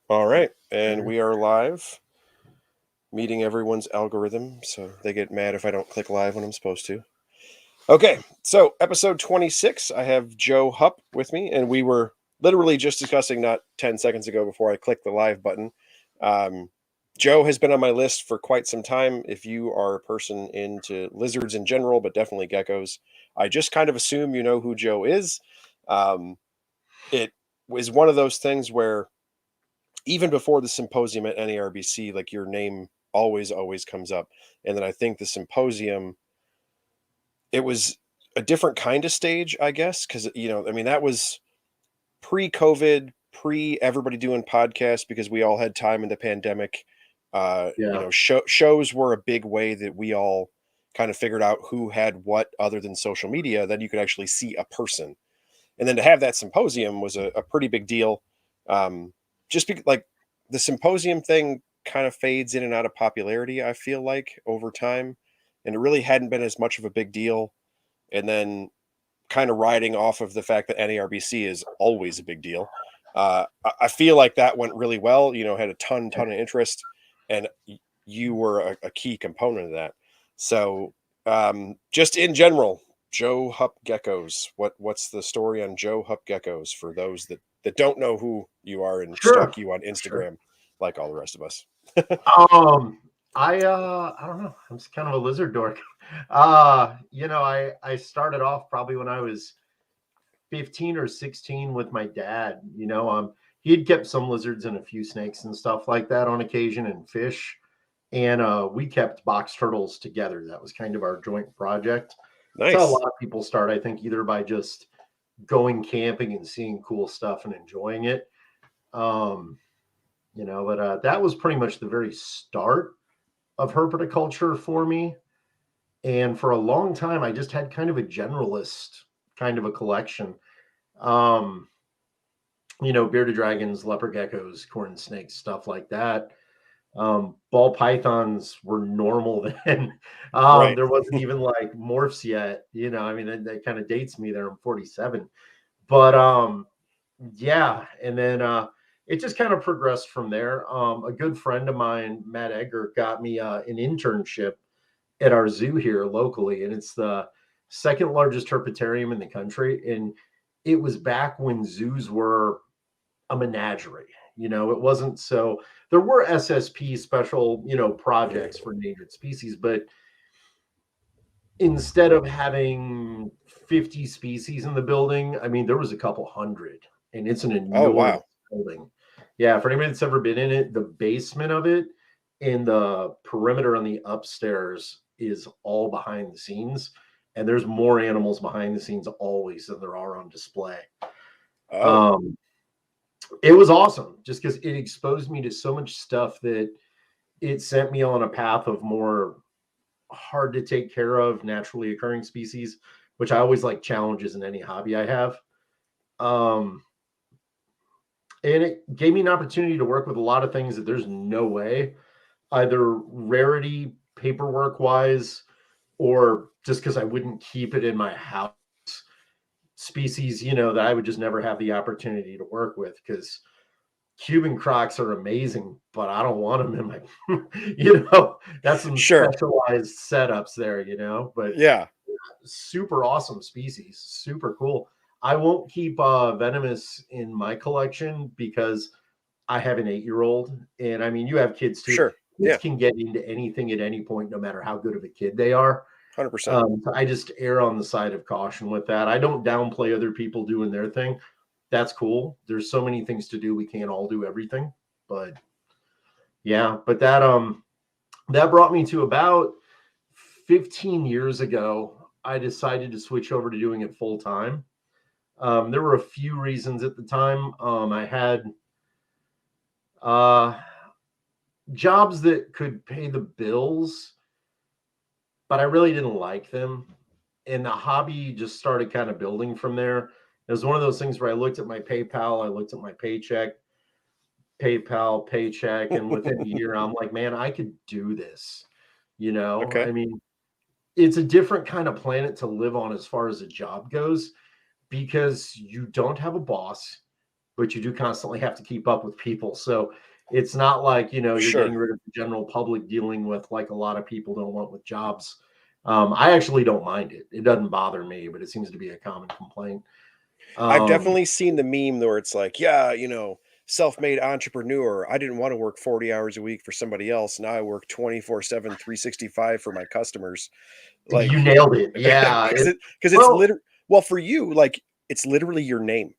All right, and we are live, meeting everyone's algorithm, so they get mad if I don't click live when I'm supposed to. Okay, so episode 26, I have Joe Hupp with me, and we were literally just discussing not 10 seconds ago before I clicked the live button. Joe has been on my list for quite some time. If you are a person into lizards in general, but definitely geckos, I just kind of assume you know who Joe is. It was one of those things where even before the symposium at NARBC, like your name always comes up. And then I think the symposium, it was a different kind of stage, I guess, because I mean that was pre-COVID, pre everybody doing podcasts because we all had time in the pandemic. Yeah. Shows were a big way that we all kind of figured out who had what other than social media. Then you could actually see a person, and then to have that symposium was a pretty big deal. Just because, like, the symposium thing kind of fades in and out of popularity, I feel like over time, and it really hadn't been as much of a big deal. And then kind of riding off of the fact that NARBC is always a big deal. I feel like that went really well. Had a ton of interest, and you were a key component of that. So, just in general, Joe Hupp Geckos. What's the story on Joe Hupp Geckos for those that don't know who you are and Sure. stalk you on Sure. Instagram, like all the rest of us? I don't know. I'm just kind of a lizard dork. I started off probably when I was 15 or 16 with my dad. He had kept some lizards and a few snakes and stuff like that on occasion, and fish. And we kept box turtles together. That was kind of our joint project. That's how a Nice. lot of people start, I think, either by just going camping and seeing cool stuff and enjoying it. Um, but that was pretty much the very start of herpetoculture for me. And for a long time, I just had kind of a generalist kind of a collection. Um, bearded dragons, leopard geckos, corn snakes, stuff like that. Ball pythons were normal then. Right. There wasn't even like morphs yet. I mean, that kind of dates me there. I'm 47. But yeah. And then it just kind of progressed from there. A good friend of mine, Matt Egger, got me an internship at our zoo here locally, and it's the second largest herpetarium in the country. And it was back when zoos were a menagerie. It wasn't so. There were SSP special, projects for endangered species, but instead of having 50 species in the building, I mean, there was a couple hundred, and it's an Oh enormous wow. building. Yeah, for anybody that's ever been in it, the basement of it and the perimeter on the upstairs is all behind the scenes. And there's more animals behind the scenes always than there are on display. Oh, Um, it was awesome just because it exposed me to so much stuff that it sent me on a path of more hard to take care of naturally occurring species, which I always like challenges in any hobby I have. Um, and it gave me an opportunity to work with a lot of things that there's no way, either rarity, paperwork wise, or just because I wouldn't keep it in my house. Species, that I would just never have the opportunity to work with because Cuban crocs are amazing, but I don't want them in my, that's some sure. specialized setups there, but Yeah. super awesome species, super cool. I won't keep venomous in my collection because I have an 8-year-old, and I mean, you have kids too. Sure. Kids Yeah. can get into anything at any point, no matter how good of a kid they are. 100%. So I just err on the side of caution with that. I don't downplay other people doing their thing. That's cool. There's so many things to do. We can't all do everything, but yeah. But that brought me to about 15 years ago. I decided to switch over to doing it full time. There were a few reasons at the time. I had uh, jobs that could pay the bills, but I really didn't like them. And the hobby just started kind of building from there. It was one of those things where I looked at my PayPal, I looked at my PayPal, paycheck, and within a year, I'm like, man, I could do this. Okay. I mean, it's a different kind of planet to live on as far as a job goes because you don't have a boss, but you do constantly have to keep up with people. So it's not like, you're Sure. getting rid of the general public dealing with like a lot of people don't want with jobs. I actually don't mind it. It doesn't bother me, but it seems to be a common complaint. I've Um, definitely seen the meme where it's like, yeah, self-made entrepreneur. I didn't want to work 40 hours a week for somebody else. Now I work 24/7, 365 for my customers. you Like, nailed it. Yeah. because it's Well, literally, well, for you, like, it's literally your name.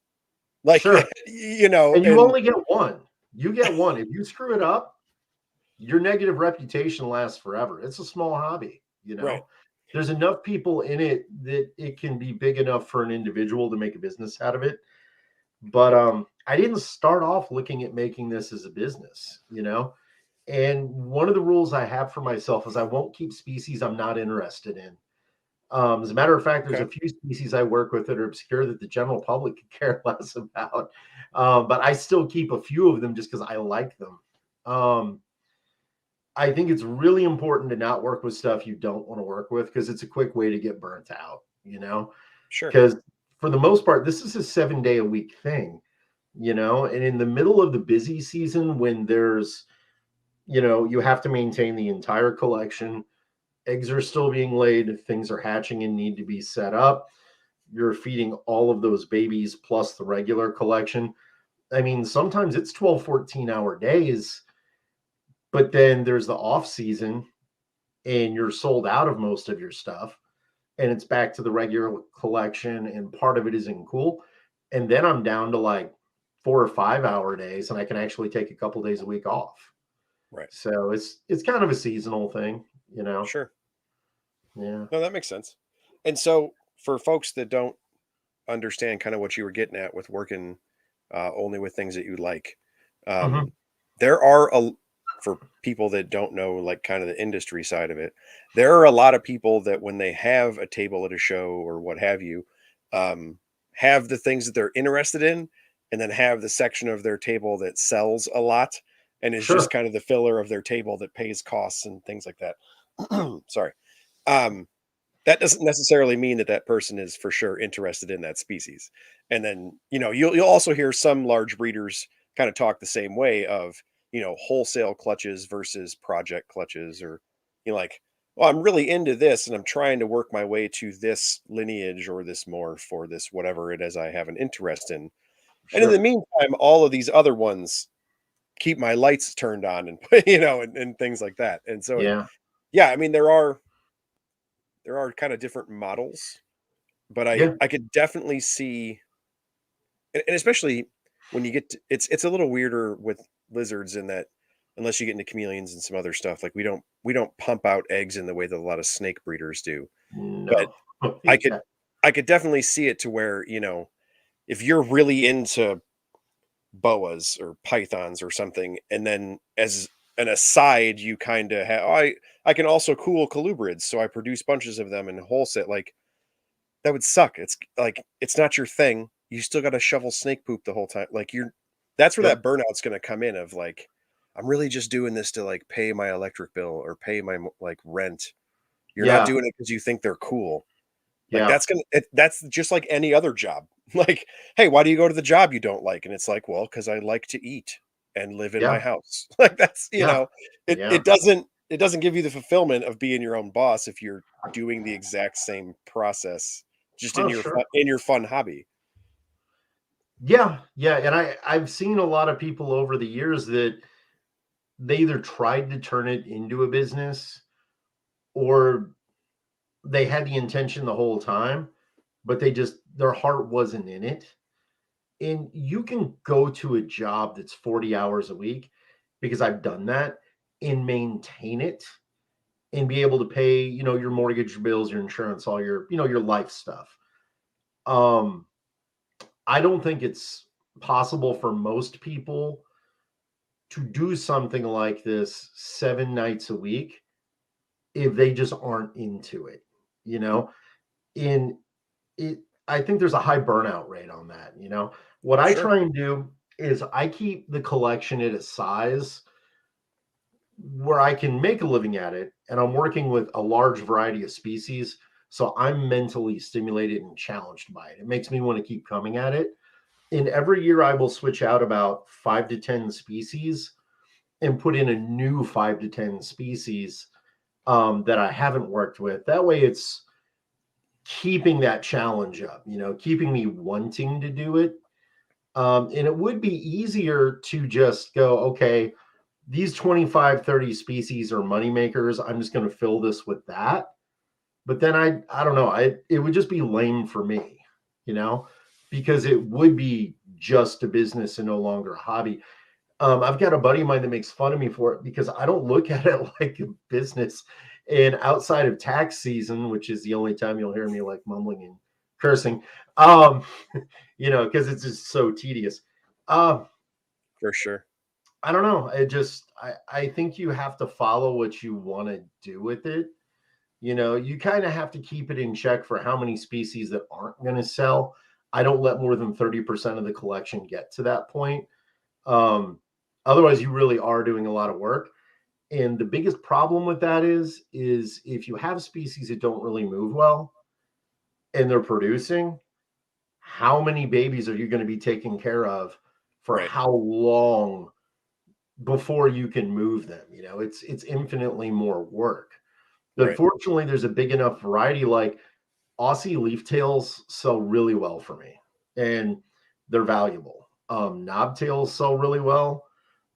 Like, sure. And you and only get one. You get one. If you screw it up, your negative reputation lasts forever. It's a small hobby, right. There's enough people in it that it can be big enough for an individual to make a business out of it. But I didn't start off looking at making this as a business. And one of the rules I have for myself is I won't keep species I'm not interested in. As a matter of fact, there's Okay. a few species I work with that are obscure that the general public could care less about. But I still keep a few of them just because I like them. Um, I think it's really important to not work with stuff you don't want to work with because it's a quick way to get burnt out. Sure. Because for the most part, this is a 7 day a week thing. And in the middle of the busy season, when you have to maintain the entire collection, eggs are still being laid, things are hatching and need to be set up. You're feeding all of those babies plus the regular collection. I mean, sometimes it's 12, 14-hour days, but then there's the off season and you're sold out of most of your stuff and it's back to the regular collection and part of it is in cool. And then I'm down to like 4 or 5 hour days and I can actually take a couple days a week off. Right. So it's kind of a seasonal thing. Sure. Yeah. No, that makes sense. And so for folks that don't understand kind of what you were getting at with working only with things that you like, Hmm. um, there are for people that don't know, like, kind of the industry side of it, there are a lot of people that when they have a table at a show or what have you, um, have the things that they're interested in, and then have the section of their table that sells a lot and is just Sure. kind of the filler of their table that pays costs and things like that. Sorry. Um, that doesn't necessarily mean that that person is for sure interested in that species. And then, you'll also hear some large breeders kind of talk the same way of, wholesale clutches versus project clutches, or, like, well, I'm really into this and I'm trying to work my way to this lineage or this morph or this whatever it is I have an interest in. And in the Sure. meantime, all of these other ones keep my lights turned on and, and things like that. And so, Yeah. yeah, I mean, there are kind of different models, but I Yeah. I could definitely see, and especially when you get to, it's a little weirder with lizards in that unless you get into chameleons and some other stuff, like we don't pump out eggs in the way that a lot of snake breeders do. But No. I could Yeah. I could definitely see it to where, if you're really into boas or pythons or something, and then as an aside, you kind of have, I can also cool colubrids, so I produce bunches of them and wholesale. Like, that would suck. It's like, it's not your thing. You still gotta shovel snake poop the whole time. Like, that's where that Yep. burnout's gonna come in of, like, I'm really just doing this to, like, pay my electric bill or pay my like, rent. You're not Yeah. doing it because you think they're cool. Like, Yeah. that's just like any other job. Like, "Hey, why do you go to the job you don't like?" And it's like, "Well, because I like to eat and live in my Yeah. house." Like, that's, Yeah. it Yeah. it doesn't give you the fulfillment of being your own boss if you're doing the exact same process just in Oh, your sure. fun hobby. Yeah. Yeah. And I've seen a lot of people over the years that they either tried to turn it into a business or they had the intention the whole time, but their heart wasn't in it. And you can go to a job that's 40 hours a week because I've done that and maintain it and be able to pay, your mortgage, your bills, your insurance, all your life stuff. Um, I don't think it's possible for most people to do something like this 7 nights a week if they just aren't into it, you know? In it, I think there's a high burnout rate on that. What I Sure. try and do is I keep the collection at a size where I can make a living at it, and I'm working with a large variety of species. So I'm mentally stimulated and challenged by it. It makes me want to keep coming at it. And every year I will switch out about 5 to 10 species and put in a new 5 to 10 species that I haven't worked with. That way it's keeping that challenge up, keeping me wanting to do it. And it would be easier to just go, okay, these 25, 30 species are money makers. I'm just going to fill this with that. But then I don't know. It would just be lame for me, you know, because it would be just a business and no longer a hobby. I've got a buddy of mine that makes fun of me for it because I don't look at it like a business. And outside of tax season, which is the only time you'll hear me like mumbling and cursing, um, because it's just so tedious. Um, For sure. I don't know. I think you have to follow what you want to do with it. You kind of have to keep it in check for how many species that aren't going to sell. I don't let more than 30% of the collection get to that point. Um, Otherwise, you really are doing a lot of work. And the biggest problem with that is if you have species that don't really move well and they're producing, how many babies are you going to be taking care of for Right. how long before you can move them? It's infinitely more work. But Right. fortunately, there's a big enough variety. Like Aussie leaf tails sell really well for me, and they're valuable. Knobtails sell really well.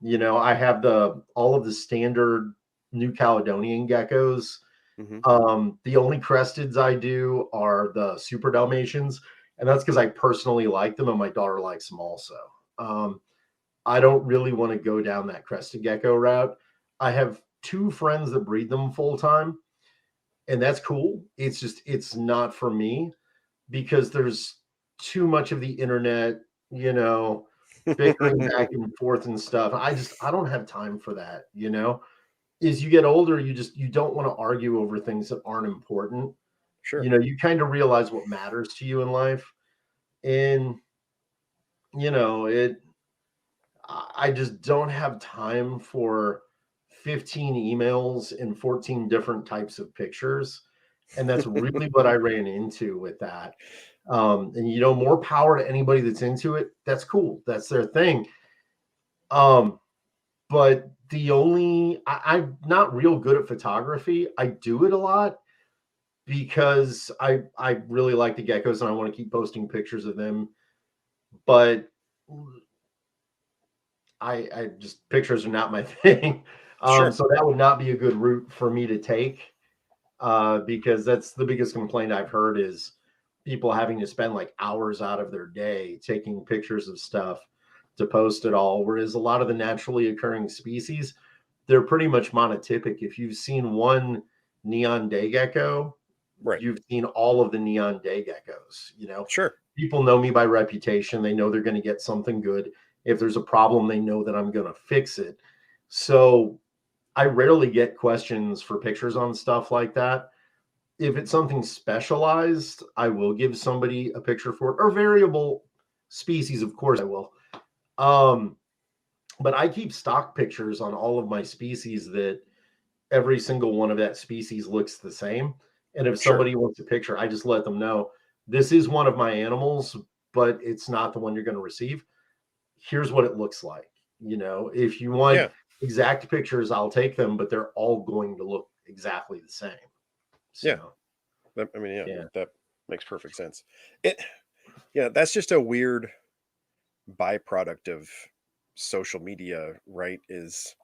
I have the all of the standard New Caledonian geckos. Hmm. The only cresteds I do are the Super Dalmatians, and that's because I personally like them, and my daughter likes them also. Um, I don't really want to go down that crested gecko route. I have two friends that breed them full time, and that's cool. It's not for me because there's too much of the internet, bickering back and forth and stuff. I don't have time for that. As you get older, you don't want to argue over things that aren't important. Sure. You kind of realize what matters to you in life. And it I just don't have time for 15 emails and 14 different types of pictures. And that's really what I ran into with that. And more power to anybody that's into it. That's cool. That's their thing. Um, but I'm not real good at photography. I do it a lot because I really like the geckos and I want to keep posting pictures of them. But I just pictures are not my thing. Sure. So that would not be a good route for me to take because that's the biggest complaint I've heard is people having to spend like hours out of their day taking pictures of stuff to post it all. Whereas a lot of the naturally occurring species, they're pretty much monotypic. If you've seen one neon day gecko, Right. you've seen all of the neon day geckos. Sure. People know me by reputation. They know they're going to get something good. If there's a problem, they know that I'm going to fix it. So I rarely get questions for pictures on stuff like that. If it's something specialized, I will give somebody a picture for it, or variable species, of course I will. Um, but I keep stock pictures on all of my species that every single one of that species looks the same. And if Sure. somebody wants a picture, I just let them know this is one of my animals, but it's not the one you're going to receive. Here's what it looks like. If you want Yeah. exact pictures, I'll take them, but they're all going to look exactly the same. Yeah. So, I mean, yeah, yeah. that makes perfect sense. It, yeah, that's just a weird byproduct of social media, right? Is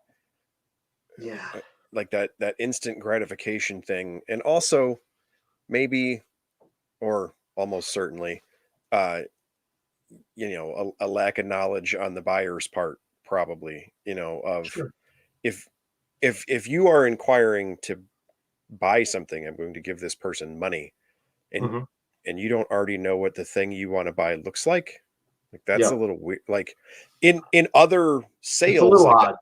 Yeah. like that instant gratification thing, and also maybe, or almost certainly, uh, a lack of knowledge on the buyer's part, probably, of Sure. if if you are inquiring to buy something, I'm going to give this person money, and Hmm. you don't already know what the thing you want to buy looks like that's a Yeah. little weird. Like in other It's a sales, little like that. odd.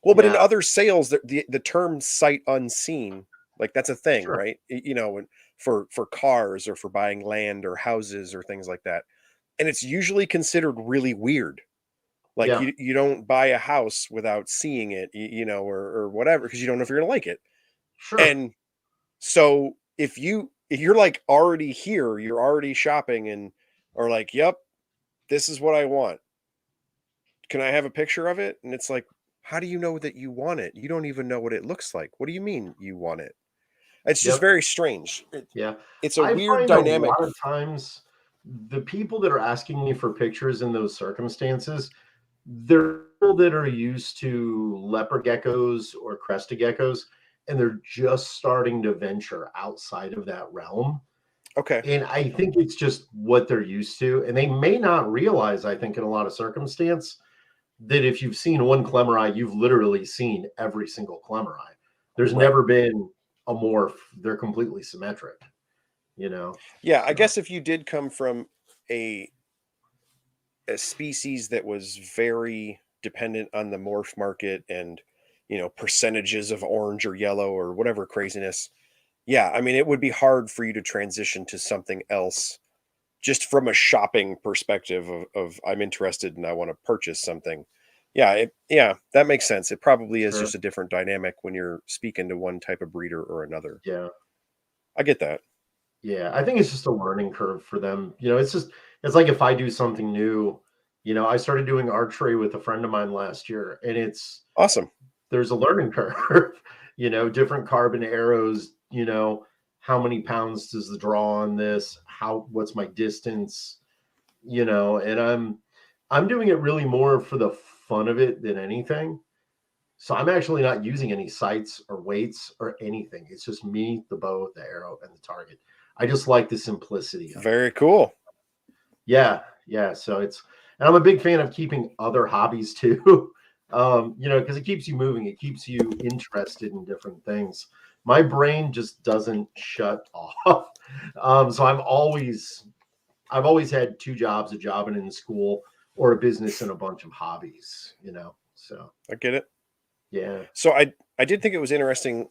Well, but in Yeah. other sales, the term sight unseen, like that's a thing, Sure. right? For cars or for buying land or houses or things like that, and it's usually considered really weird. Like Yeah. you don't buy a house without seeing it, or whatever, because you don't know if you're gonna like it. Sure. And so if you're like already here, you're already shopping and or like, yep, this is what I want. Can I have a picture of it? And it's like, how do you know that you want it? You don't even know what it looks like. What do you mean you want it? It's just Yep. very strange. Yeah. It's a I weird find a dynamic. lot of times the people that are asking me for pictures in those circumstances, they're people that are used to leopard geckos or crested geckos, and they're just starting to venture outside of that realm. Okay. And I think it's just what they're used to. And they may not realize, I think, in a lot of circumstance, that if you've seen one Clemmerai, you've literally seen every single Clemmerai. There's Right. never been a morph. They're completely symmetric, you know? Yeah, I So, guess if you did come from a species that was very dependent on the morph market and, percentages of orange or yellow or whatever craziness. Yeah, I mean, it would be hard for you to transition to something else just from a shopping perspective of I'm interested and I want to purchase something. Yeah, that makes sense. It probably is sure. just a different dynamic when you're speaking to one type of breeder or another. Yeah. I get that. Yeah. I think it's just a learning curve for them. It's like if I do something new, I started doing archery with a friend of mine last year, and Awesome. there's a learning curve, different carbon arrows, how many pounds does the draw on this? What's my distance? And I'm doing it really more for the fun of it than anything. So I'm actually not using any sights or weights or anything. It's just me, the bow, the arrow, and the target. I just like the simplicity of it. Very cool. Yeah, yeah. And I'm a big fan of keeping other hobbies too. Because it keeps you moving, it keeps you interested in different things. My brain just doesn't shut off. So I've always had two jobs, a job and in school, or a business and a bunch of hobbies. So I get it. yeah. So I did think it was interesting,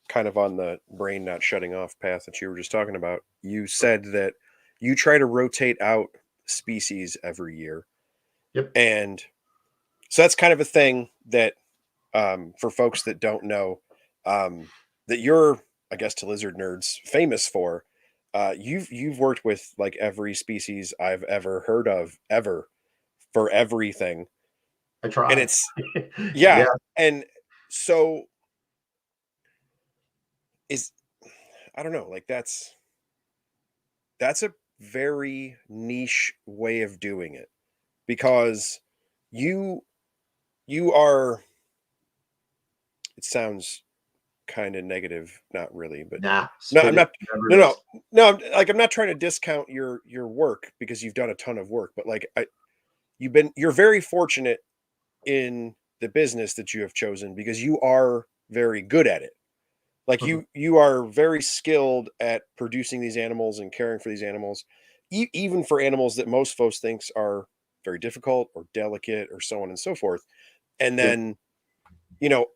kind of on the brain not shutting off path that you were just talking about. You said that you try to rotate out species every year. Yep. And so that's kind of a thing that, for folks that don't know, that you're, I guess, to lizard nerds, famous for. You've worked with like every species I've ever heard of, ever, for everything. I And try. it's, Yeah. yeah. And so is, I don't know, like that's a very niche way of doing it, because you you are, it sounds kind of negative, not really, but Nah, no, spit I'm it. not. Never No, no, is. no. I'm not trying to discount your work, because you've done a ton of work. But like, you're very fortunate in the business that you have chosen, because you are very good at it. Like, Mhm. you are very skilled at producing these animals and caring for these animals, even for animals that most folks thinks are very difficult or delicate or so on and so forth. And Yep. then,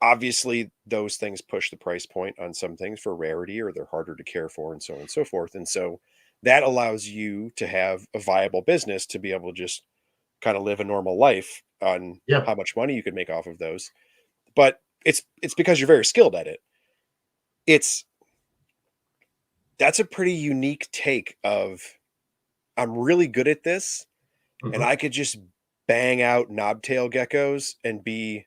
obviously those things push the price point on some things for rarity, or they're harder to care for, and so on and so forth. And so that allows you to have a viable business to be able to just kind of live a normal life on Yeah. how much money you could make off of those. But it's because you're very skilled at it. It's That's a pretty unique take of, I'm really good at this and Mhm. I could just bang out knobtail geckos and be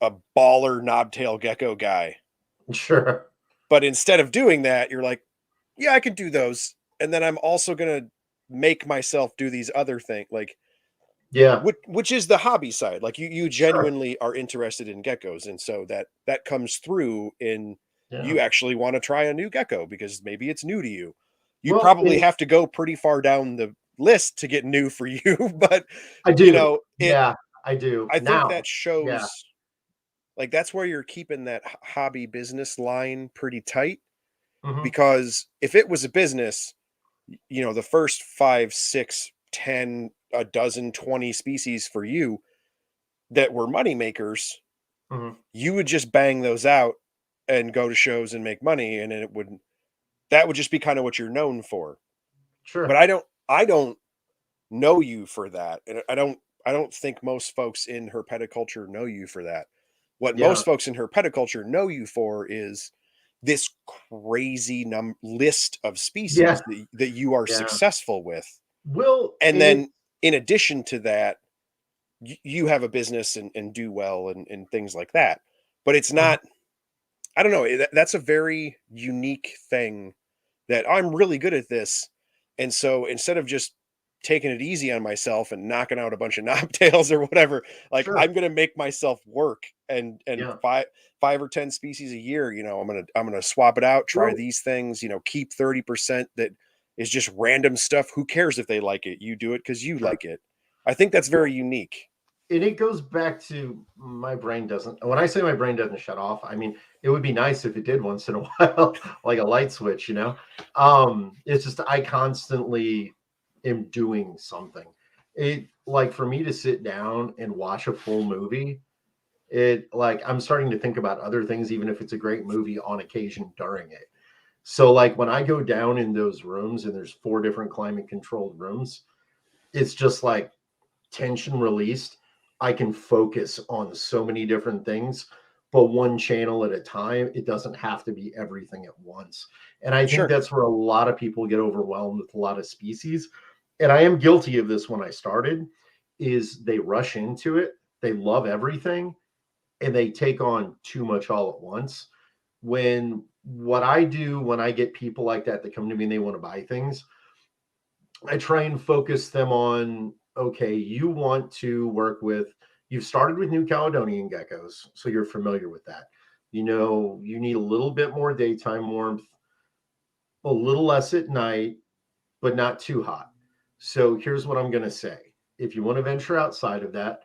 a baller knobtail gecko guy. Sure. But instead of doing that, you're like, yeah, I can do those. And then I'm also going to make myself do these other things, like, Yeah. which is the hobby side. Like, you Sure. genuinely are interested in geckos. And so that comes through in, Yeah. you actually want to try a new gecko because maybe it's new to you. You Well, probably have to go pretty far down the list to get new for you, but I do. it, Yeah, I do. I think Now, that yeah. shows, like, that's where you're keeping that hobby business line pretty tight. Mhm. Because if it was a business, the first 5, 6, 10, a dozen, 20 species for you that were money makers, Mhm. you would just bang those out and go to shows and make money, and that would just be kind of what you're known for. But Sure. I don't know you for that. And I don't think most folks in herpeticulture know you for that. What Yeah. most folks in herpeticulture know you for is this crazy list of Yeah. species that you are Yeah. successful with. Well, And and it then in addition to that, you have a business and do well and things like that. But it's Mhm. not, I don't know, that's a very unique thing that I'm really good at this. And so instead of just taking it easy on myself and knocking out a bunch of knobtails or whatever, like Sure. I'm gonna make myself work and Yeah. five or 10 species a year, I'm gonna swap it out, try Well, these things, keep 30% that is just random stuff. Who cares if they like it? You do it because you sure. like it. I think that's very unique. And it goes back to my brain doesn't, when I say my brain doesn't shut off, I mean, it would be nice if it did once in a while, like a light switch, it's just I constantly am doing something. It, like, for me to sit down and watch a full movie, it, like, I'm starting to think about other things, even if it's a great movie, on occasion during it. So, like, when I go down in those rooms and there's 4 different climate controlled rooms, it's just like tension released. I can focus on so many different things, but one channel at a time. It doesn't have to be everything at once. And I think Sure. that's where a lot of people get overwhelmed with a lot of species. And I am guilty of this when I started, is they rush into it. They love everything and they take on too much all at once. When what I do when I get people like that come to me and they want to buy things, I try and focus them on, okay, you want to work with, you've started with New Caledonian geckos, so you're familiar with that. You need a little bit more daytime warmth, a little less at night, but not too hot. So here's what I'm going to say. If you want to venture outside of that,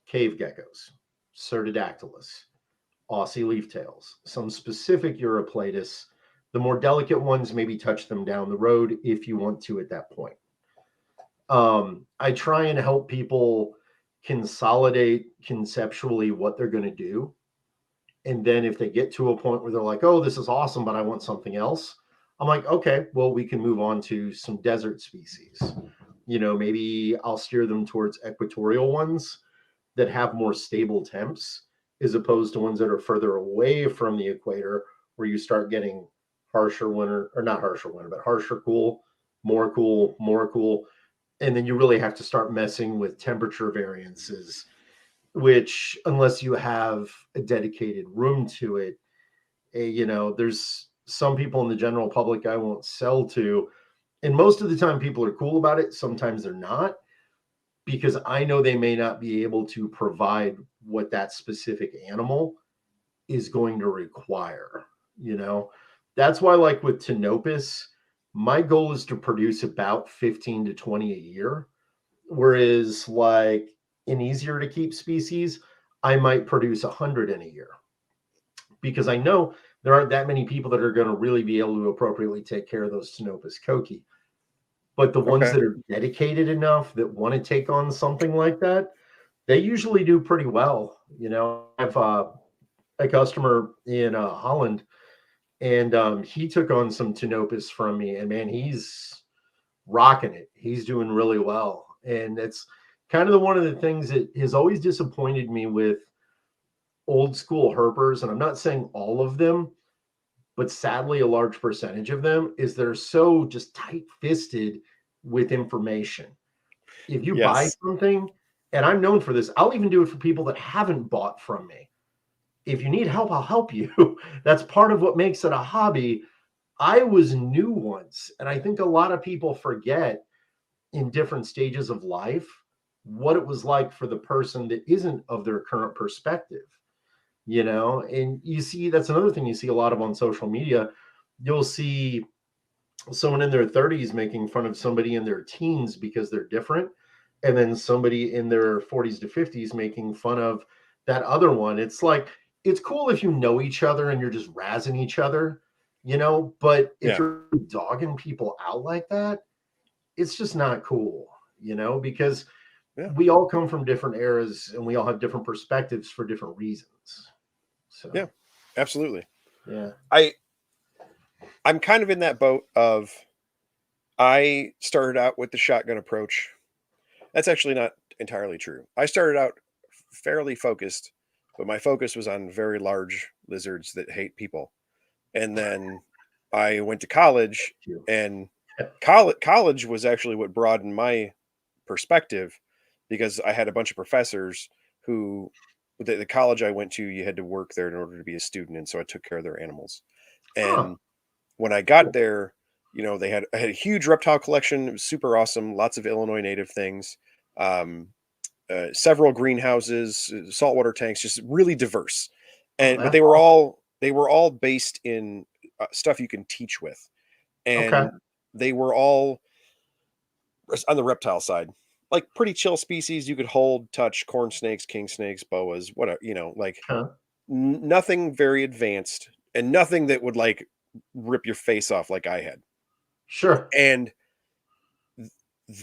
cave geckos, Cerdidactylus, Aussie leaftails, some specific Europlatus. The more delicate ones, maybe touch them down the road if you want to at that point. I try and help people consolidate conceptually what they're going to do. And then if they get to a point where they're like, oh, this is awesome, but I want something else, I'm like, okay, well, we can move on to some desert species. Maybe I'll steer them towards equatorial ones that have more stable temps, as opposed to ones that are further away from the equator, where you start getting harsher winter, or not harsher winter, but harsher cool, more cool, more cool. And then you really have to start messing with temperature variances, which, unless you have a dedicated room to it, there's some people in the general public I won't sell to. And most of the time, people are cool about it. Sometimes they're not, because I know they may not be able to provide what that specific animal is going to require. You know, that's why, like with Tinopus, my goal is to produce about 15 to 20 a year. Whereas, like, an easier to keep species, I might produce 100 in a year, because I know there aren't that many people that are going to really be able to appropriately take care of those Tinopus koki. But the ones Okay. that are dedicated enough that want to take on something like that, they usually do pretty well. I have a customer in Holland, and he took on some Tinopus from me, and man, he's rocking it. He's doing really well. And it's kind of one of the things that has always disappointed me with old school herpers. And I'm not saying all of them, but sadly, a large percentage of them, is they're so just tight fisted with information. If you buy Yes. something, and I'm known for this, I'll even do it for people that haven't bought from me. If you need help, I'll help you. That's part of what makes it a hobby. I was new once, and I think a lot of people forget in different stages of life what it was like for the person that isn't of their current perspective. And you see, that's another thing you see a lot of on social media. You'll see someone in their 30s making fun of somebody in their teens because they're different, and then somebody in their 40s to 50s making fun of that other one. It's like, it's cool if you know each other and you're just razzing each other, but if Yeah. you're dogging people out like that, it's just not cool, because Yeah. we all come from different eras and we all have different perspectives for different reasons. Yeah. So, Absolutely. yeah. I I'm kind of in that boat of I started out with the shotgun approach. That's actually not entirely true. I started out fairly focused, but my focus was on very large lizards that hate people. And then I went to college, You. and college was actually what broadened my perspective, because I had a bunch of professors who, the college I went to, you had to work there in order to be a student, and so I took care of their animals. Huh. And when I got Cool. there, I had a huge reptile collection. It was super awesome. Lots of Illinois native things. Um, Several greenhouses, saltwater tanks, just really diverse. Oh, But that's awesome. they were all based in stuff you can teach with, Okay. and they were all on the reptile side, like pretty chill species you could hold, touch: corn snakes, king snakes, boas, whatever. Like Huh. nothing very advanced, and nothing that would like rip your face off like I had. Sure. And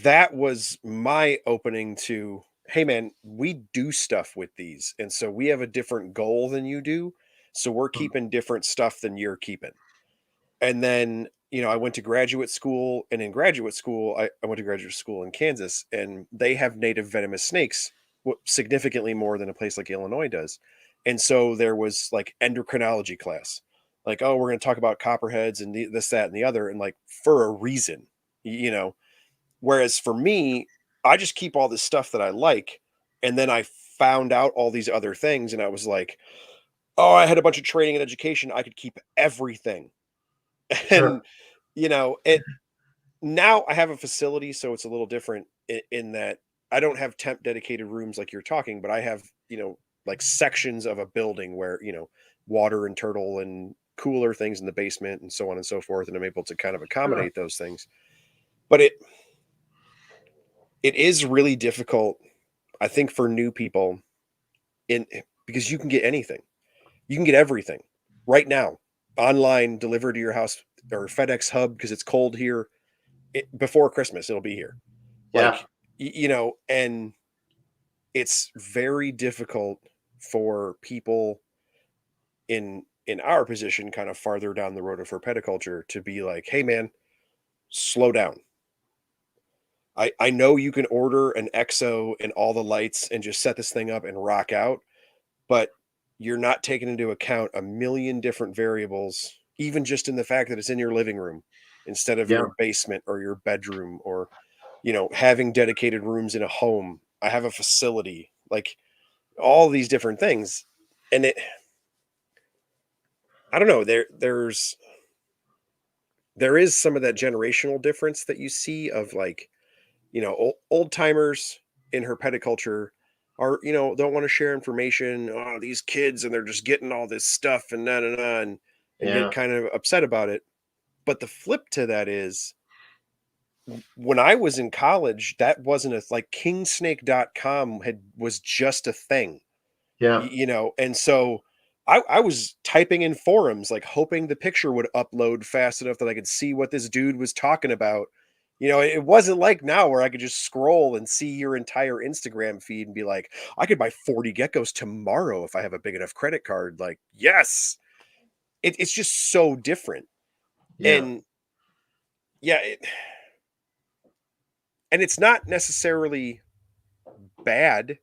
that was my opening to, hey man, we do stuff with these, and so we have a different goal than you do, so we're Hmm. keeping different stuff than you're keeping. And then I went to graduate school, and in graduate school I went to graduate school in Kansas, and they have native venomous snakes, significantly more than a place like Illinois does. And so there was like endocrinology class, like, oh, we're going to talk about copperheads and this, that, and the other, and like for a reason, you know whereas for me, I just keep all this stuff that I like. And then I found out all these other things, and I was like, oh, I had a bunch of training and education. I could keep everything. And, Sure. it now I have a facility, so it's a little different in that I don't have temp dedicated rooms like you're talking, but I have, like sections of a building where, water and turtle and cooler things in the basement and so on and so forth. And I'm able to kind of Sure. accommodate those things. But it is really difficult, I think, for new people in because you can get anything. You can get everything right now, online, delivered to your house, or FedEx Hub, because it's cold here. Before Christmas, it'll be here. Yeah. Like, and it's very difficult for people in our position, kind of farther down the road of herpetoculture, to be like, hey man, slow down. I know you can order an EXO and all the lights and just set this thing up and rock out, but you're not taking into account a million different variables, even just in the fact that it's in your living room instead of Yeah. your basement or your bedroom, or having dedicated rooms in a home. I have a facility, like all these different things. And I don't know, there is some of that generational difference that you see of, like, old timers in herpetoculture are, don't want to share information. Oh, these kids, and they're just getting all this stuff and na na na, and get Yeah. kind of upset about it. But the flip to that is, when I was in college, that wasn't like kingsnake.com was just a thing. Yeah. And so I was typing in forums, like hoping the picture would upload fast enough that I could see what this dude was talking about. It wasn't like now where I could just scroll and see your entire Instagram feed and be like, I could buy 40 geckos tomorrow if I have a big enough credit card. Like, yes, it's just so different. Yeah. And yeah, and it's not necessarily bad,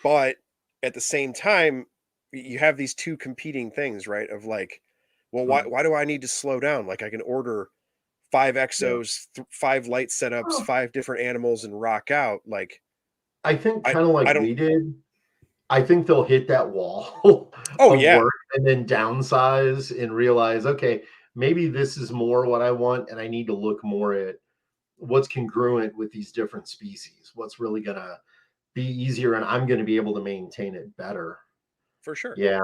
but at the same time, you have these two competing things, right? Of like, well, why Hmm. why do I need to slow down? Like, I can order five Yeah. exos, five light setups, Well, five different animals, and rock out. Like, I think I kind of like I don't. we did. I think they'll hit that wall Oh of yeah, work and then downsize and realize, okay, maybe this is more what I want, and I need to look more at what's congruent with these different species. What's really gonna be easier, and I'm gonna be able to maintain it better. for sure. Yeah.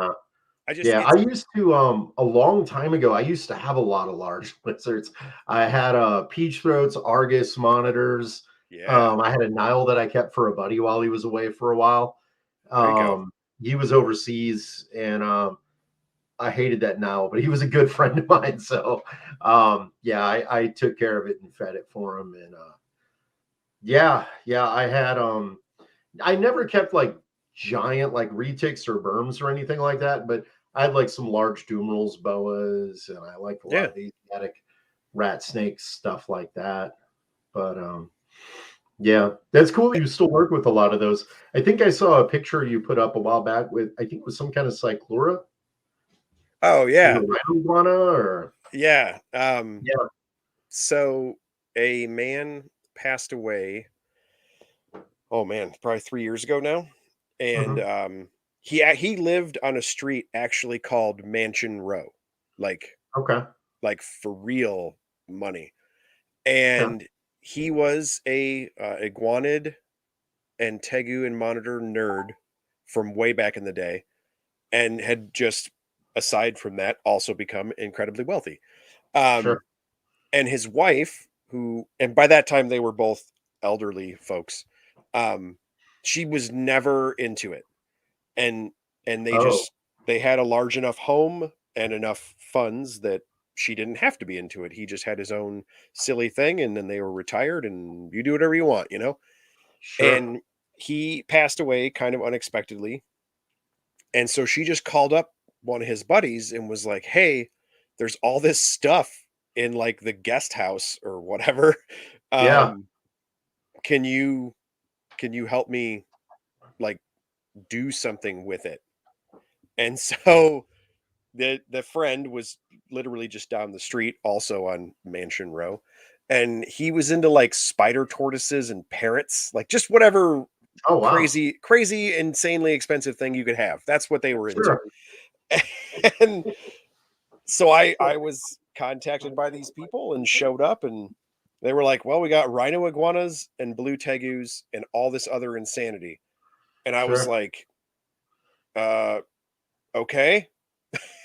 I just Yeah, I it's used to a long time ago, I used to have a lot of large lizards. I had peach throats, Argus monitors. Yeah, I had a Nile that I kept for a buddy while he was away for a while. there you go. He was overseas, and I hated that Nile, but he was a good friend of mine. So yeah, I took care of it and fed it for him. And yeah, yeah, I never kept like giant like retics or berms or anything like that, but I had like some large dumerals, boas, and I liked a lot Yeah. of Asiatic rat snakes, stuff like that. But yeah, that's cool that you still work with a lot of those. I think I saw a picture you put up a while back with, I think it was some kind of cyclura. Oh Was it yeah, Rhino Iguana or yeah. yeah, So a man passed away oh man, probably 3 years ago now, and, Hmm. he lived on a street actually called Mansion Row, like Okay. for real money, Okay. and he was a, iguanid and tegu and monitor nerd from way back in the day, and had just, aside from that, also become incredibly wealthy. Sure. Um, and his wife, who and by that time they were both elderly folks, um, she was never into it. And they Oh, just they had a large enough home and enough funds that she didn't have to be into it. He just had his own silly thing, and then they were retired, and you do whatever you want, you know? sure. And he passed away kind of unexpectedly. And so she just called up one of his buddies and was like, "Hey, there's all this stuff in like the guest house or whatever. Yeah. Um, can you help me like do something with it?" And so the friend was literally just down the street, also on Mansion Row, and he was into like spider tortoises and parrots, like just whatever Oh, wow. crazy, insanely expensive thing you could have. That's what they were into. Sure. And so I was contacted by these people and showed up, and they were like, "Well, we got rhino iguanas and blue tegus and all this other insanity." And I was Sure. like, "Uh, okay."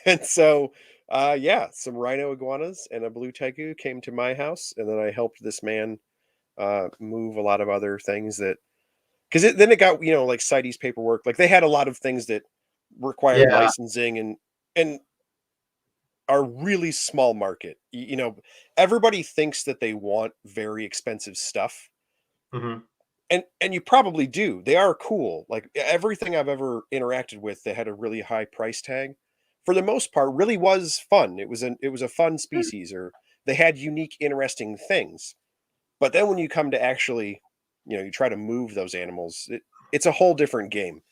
And so, yeah, some rhino iguanas and a blue tegu came to my house, and then I helped this man move a lot of other things that because then it got like CITES paperwork. Like they had a lot of things that required Yeah. licensing and are really small market. Everybody thinks that they want very expensive stuff, Hmm. and you probably do. They are cool. Like everything I've ever interacted with that had a really high price tag, for the most part, really was fun. It was a fun species, or they had unique, interesting things. But then when you come to actually, you try to move those animals, it's a whole different game.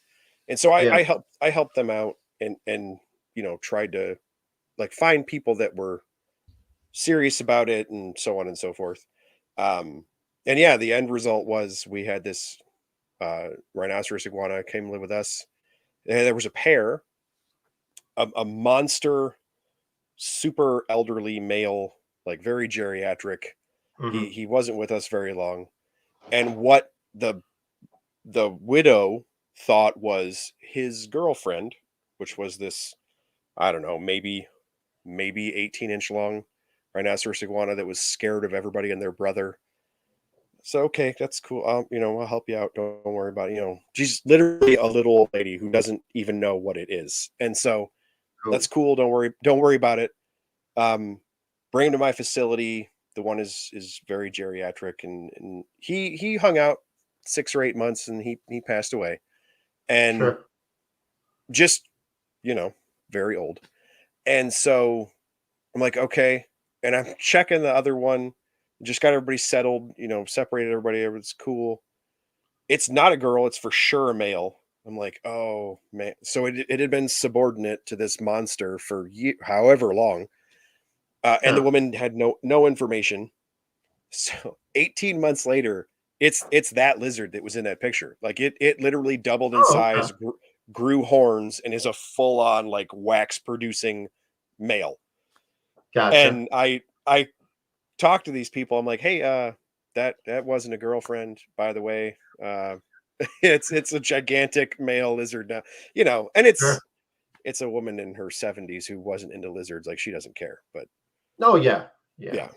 And so Yeah. I helped them out and tried to like find people that were serious about it and so on and so forth. Um, and yeah, the end result was we had this rhinoceros iguana came live with us. And there was a pair, a monster, super elderly male, like very geriatric. He Hmm. he wasn't with us very long, and what the widow thought was his girlfriend, which was this, I don't know, maybe 18-inch long rhinoceros iguana that was scared of everybody and their brother. So okay, that's cool. I'll help you out. Don't worry about it. She's literally a little old lady who doesn't even know what it is, and so that's Oh, cool. Don't worry about it. Um, bring him to my facility. The one is very geriatric, and he hung out 6 or 8 months, and he passed away, and sure. just you know very old. And so I'm like, okay. And I'm checking the other one, just got everybody settled, separated everybody. Everyone's cool. It's not a girl, it's for sure a male. I'm like, oh man. So it had been subordinate to this monster for however long. And the Yeah. woman had no information. So 18 months later, it's that lizard that was in that picture. Like it literally doubled in Oh, okay. size, grew horns, and is a full on like wax producing male. Gotcha. And I talk to these people. I'm like, "Hey, that wasn't a girlfriend, by the way. It's a gigantic male lizard now, and Sure. it's a woman in her 70s who wasn't into lizards. Like she doesn't care. But Oh, yeah. Yeah. yeah,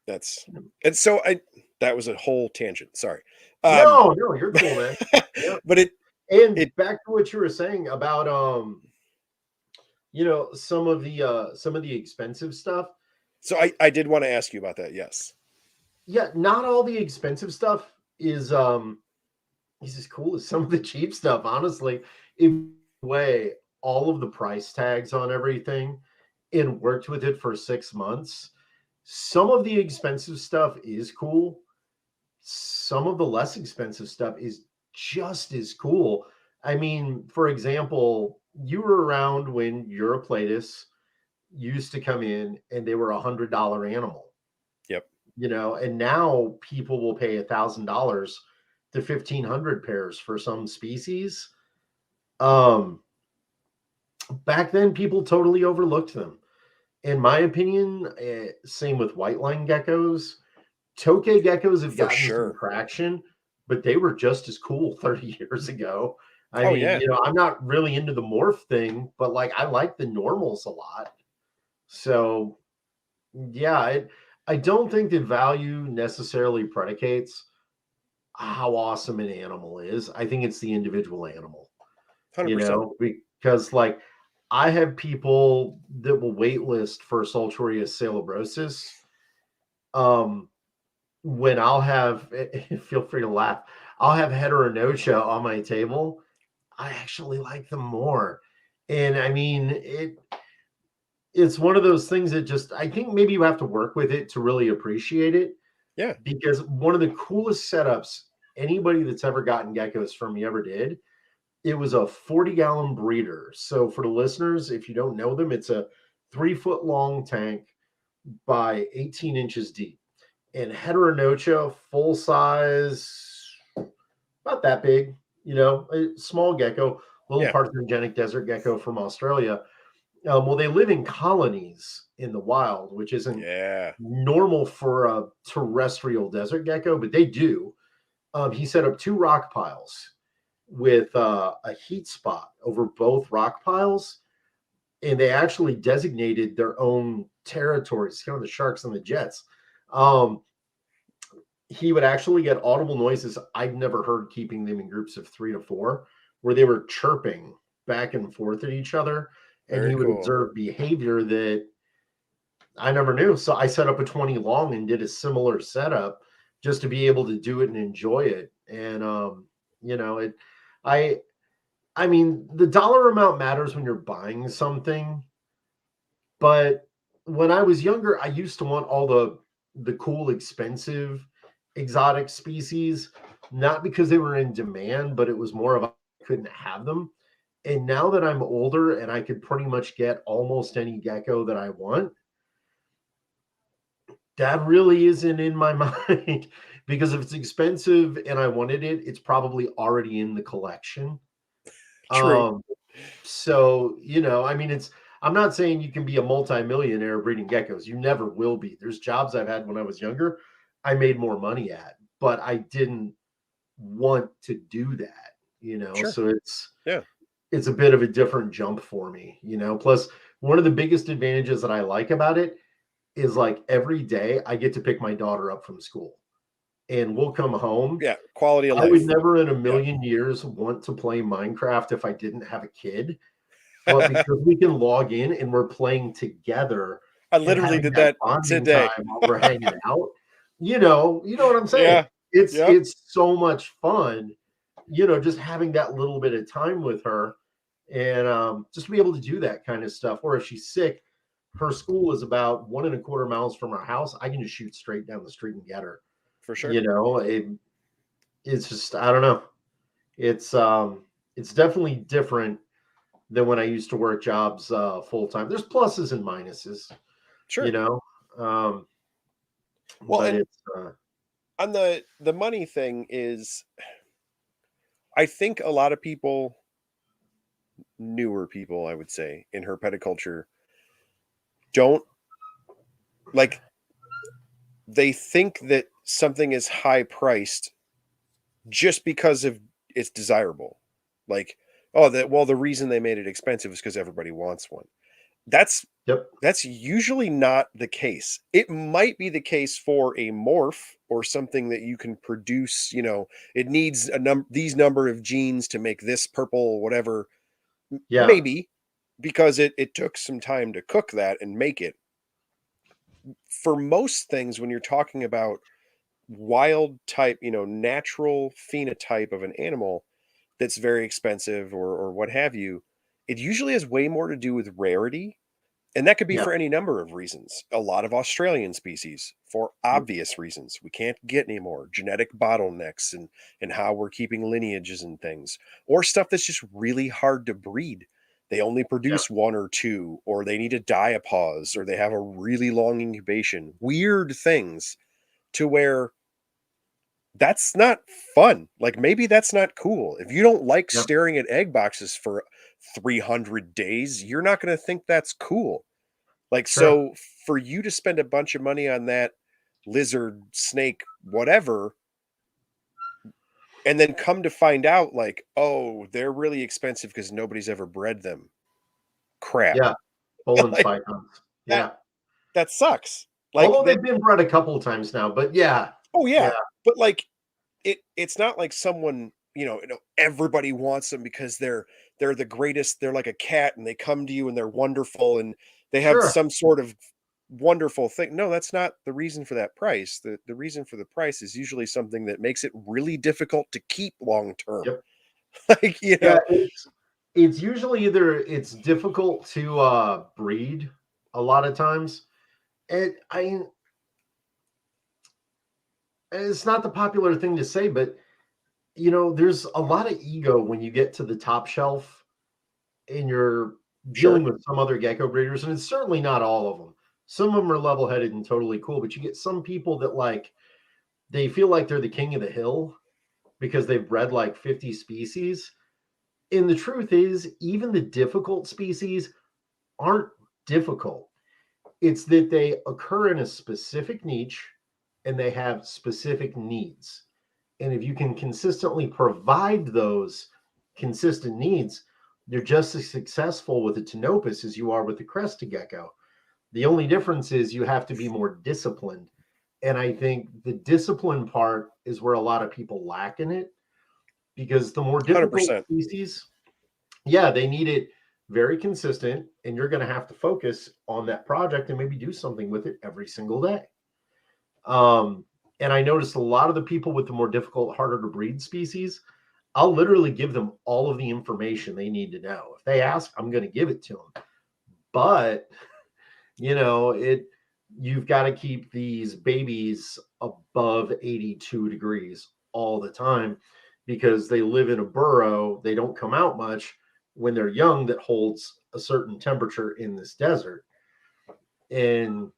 that's and so I that was a whole tangent. Sorry, um, No, no, you're cool, man. Yeah. but it And back to what you were saying about some of the expensive stuff. so I did want to ask you about that. Yes. Yeah, not all the expensive stuff is as cool as some of the cheap stuff, honestly. If you weigh all of the price tags on everything and worked with it for 6 months, some of the expensive stuff is cool. Some of the less expensive stuff is just as cool. I mean, for example, you were around when Europlatus used to come in and they were $100 animal, Yep. and now people will pay $1,000 to 1,500 pairs for some species. Um, Back then, people totally overlooked them. In my opinion, same with white line geckos. Tokay geckos have For gotten some sure. traction, but they were just as cool 30 years ago. I Oh mean, yeah. you know, I'm not really into the morph thing, but like I like the normals a lot. So, yeah, I don't think the value necessarily predicates how awesome an animal is. I think it's the individual animal, you 100%. know, because like I have people that will wait list for Sultorius salabrosis. Um, when I'll have, feel free to laugh, I'll have heteronocha on my table. I actually like them more. And I mean, it's one of those things that just, I think maybe you have to work with it to really appreciate it. Yeah. Because one of the coolest setups anybody that's ever gotten geckos from me ever did, it was a 40-gallon breeder. So for the listeners, if you don't know them, it's a 3-foot long tank by 18 inches deep. And heteronocha, full size, about that big, you know, a small gecko, little Yeah. parthenogenic desert gecko from Australia. Well, they live in colonies in the wild, which isn't Yeah. normal for a terrestrial desert gecko, but they do. He set up 2 rock piles with a heat spot over both rock piles, and they actually designated their own territories, kind of the sharks and the jets. Um, he would actually get audible noises I'd never heard keeping them in groups of 3 to 4, where they were chirping back and forth at each other, and Very he would cool. observe behavior that I never knew. So I set up a 20 long and did a similar setup just to be able to do it and enjoy it. And you know, I I mean, the dollar amount matters when you're buying something, but when I was younger, I used to want all the cool, expensive, exotic species, not because they were in demand, but it was more of I couldn't have them. And now that I'm older and I could pretty much get almost any gecko that I want, that really isn't in my mind because if it's expensive and I wanted it, it's probably already in the collection. True. Um, so you know, I mean, I'm not saying you can be a multimillionaire breeding geckos. You never will be. There's jobs I've had when I was younger, I made more money at, but I didn't want to do that, you know. Sure. So Yeah. it's a bit of a different jump for me, you know. Plus, one of the biggest advantages that I like about it is like every day I get to pick my daughter up from school and we'll come home. Yeah. Quality of I would life. never in a Yeah. million years want to play Minecraft if I didn't have a kid. But because we can log in and we're playing together I and literally having did that that bonding time today. while we're hanging out, you know what I'm saying? Yeah. It's Yep. it's so much fun, you know, just having that little bit of time with her and just to be able to do that kind of stuff. Or if she's sick, her school is about 1.25 miles from our house. I can just shoot straight down the street and get her. For sure. You know, it's just I don't know. It's definitely different than when I used to work jobs full time. There's pluses and minuses, you Sure. know. Um, Well, but and it's on the money thing is I think a lot of people, newer people, I would say, in herpetoculture, don't like they think that something is high priced just because of it's desirable. Like, oh, that well, the reason they made it expensive is because everybody wants one. That's yep, that's usually not the case. It might be the case for a morph or something that you can produce, it needs these number of genes to make this purple whatever. yeah, Maybe because it took some time to cook that and make it. For most things when you're talking about wild type, natural phenotype of an animal that's very expensive or what have you, it usually has way more to do with rarity. And that could be yeah, for any number of reasons. A lot of Australian species, for yep, obvious reasons, we can't get any more genetic bottlenecks and how we're keeping lineages and things, or stuff that's just really hard to breed. They only yeah, produce one or two, or they need a diapause, or they have a really long incubation. Weird things to where that's not fun. Like, maybe that's not cool. If you don't like Yep. staring at egg boxes for 300 days, you're not going to think that's cool. Like, Sure. so for you to spend a bunch of money on that lizard, snake, whatever, and then come to find out, like, oh, they're really expensive because nobody's ever bred them. Crap. Yeah. Poland's Like, pythons. that Yeah. that sucks. Like Although that. they've been bred a couple of times now, but yeah. Oh Yeah. yeah, but like it's not like someone, everybody wants them because they're the greatest. They're like a cat and they come to you and they're wonderful and they have Sure. some sort of wonderful thing. No, that's not the reason for that price. The reason for the price is usually something that makes it really difficult to keep long term. Yep. Like, Yeah, it's usually either it's difficult to breed a lot of times. And it's not the popular thing to say, but there's a lot of ego when you get to the top shelf and you're dealing sure. with some other gecko breeders, and it's certainly not all of them. Some of them are level-headed and totally cool, but you get some people that they feel like they're the king of the hill because they've bred like 50 species. And the truth is, even the difficult species aren't difficult. It's that they occur in a specific niche and they have specific needs. And if you can consistently provide those consistent needs, you're just as successful with the Tinopus as you are with the crested gecko. The only difference is you have to be more disciplined. And I think the discipline part is where a lot of people lack in it, because the more difficult 100%. species, yeah, they need it very consistent, and you're going to have to focus on that project and maybe do something with it every single day. Um, and I noticed a lot of the people with the more difficult, harder to breed species, I'll literally give them all of the information they need to know. If they ask, I'm going to give it to them. But it you've got to keep these babies above 82 degrees all the time because they live in a burrow. They don't come out much when they're young, that holds a certain temperature in this desert. And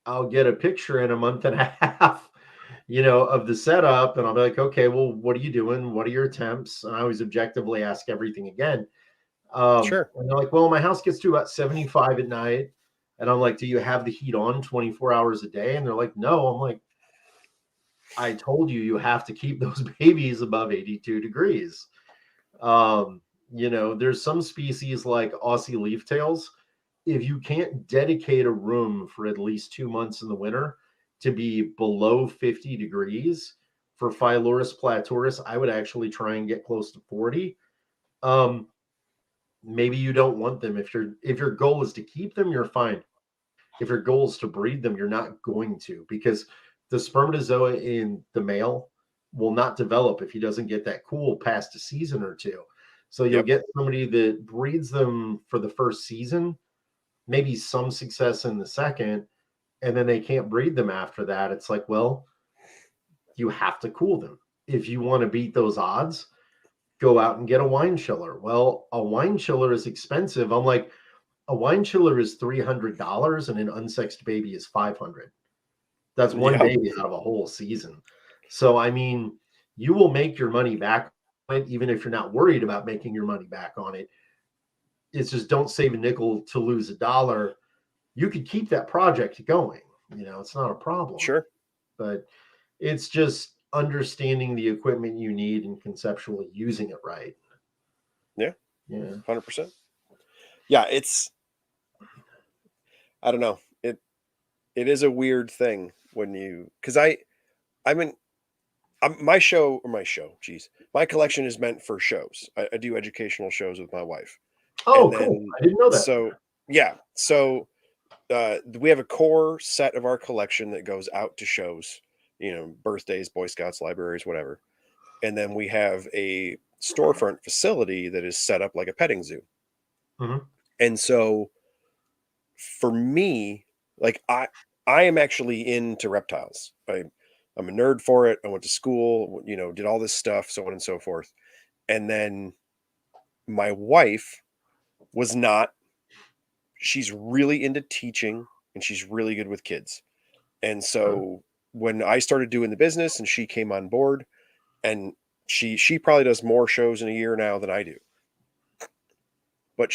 I'll get a picture in a month and a half, of the setup, and I'll be like, okay, well, what are you doing? What are your temps? And I always objectively ask everything again. Sure. And they're like, well, my house gets to about 75 at night. And I'm like, do you have the heat on 24 hours a day? And they're like, no. I'm like, I told you, you have to keep those babies above 82 degrees. There's some species like Aussie leaftails. If you can't dedicate a room for at least 2 months in the winter to be below 50 degrees for Phylloris platurus, I would actually try and get close to 40. Um, Maybe you don't want them. If your goal is to keep them, you're fine. If your goal is to breed them, you're not going to, because the spermatozoa in the male will not develop if he doesn't get that cool past a season or two. So you'll Yep. get somebody that breeds them for the first season, maybe some success in the second, and then they can't breed them after that. It's like, well, you have to cool them. If you want to beat those odds, go out and get a wine chiller. Well, a wine chiller is expensive. I'm like, a wine chiller is $300 and an unsexed baby is 500. That's one Yeah. baby out of a whole season. So, I mean, you will make your money back on it, even if you're not worried about making your money back on it. It's just don't save a nickel to lose a dollar. You could keep that project going. It's not a problem, Sure. but it's just understanding the equipment you need and conceptually using it right. Yeah. Yeah. 100%. Yeah. I don't know. It is a weird thing when because I mean, geez, my collection is meant for shows. I do educational shows with my wife. And Oh, cool. then, I didn't know that. so yeah. So, we have a core set of our collection that goes out to shows, birthdays, Boy Scouts, libraries, whatever. And then we have a storefront facility that is set up like a petting zoo. Mhm. And so for me, like I am actually into reptiles. I'm a nerd for it. I went to school, did all this stuff, so on and so forth. And then my wife was not. She's really into teaching and she's really good with kids. And Sure. so when I started doing the business and she came on board, and she probably does more shows in a year now than I do. But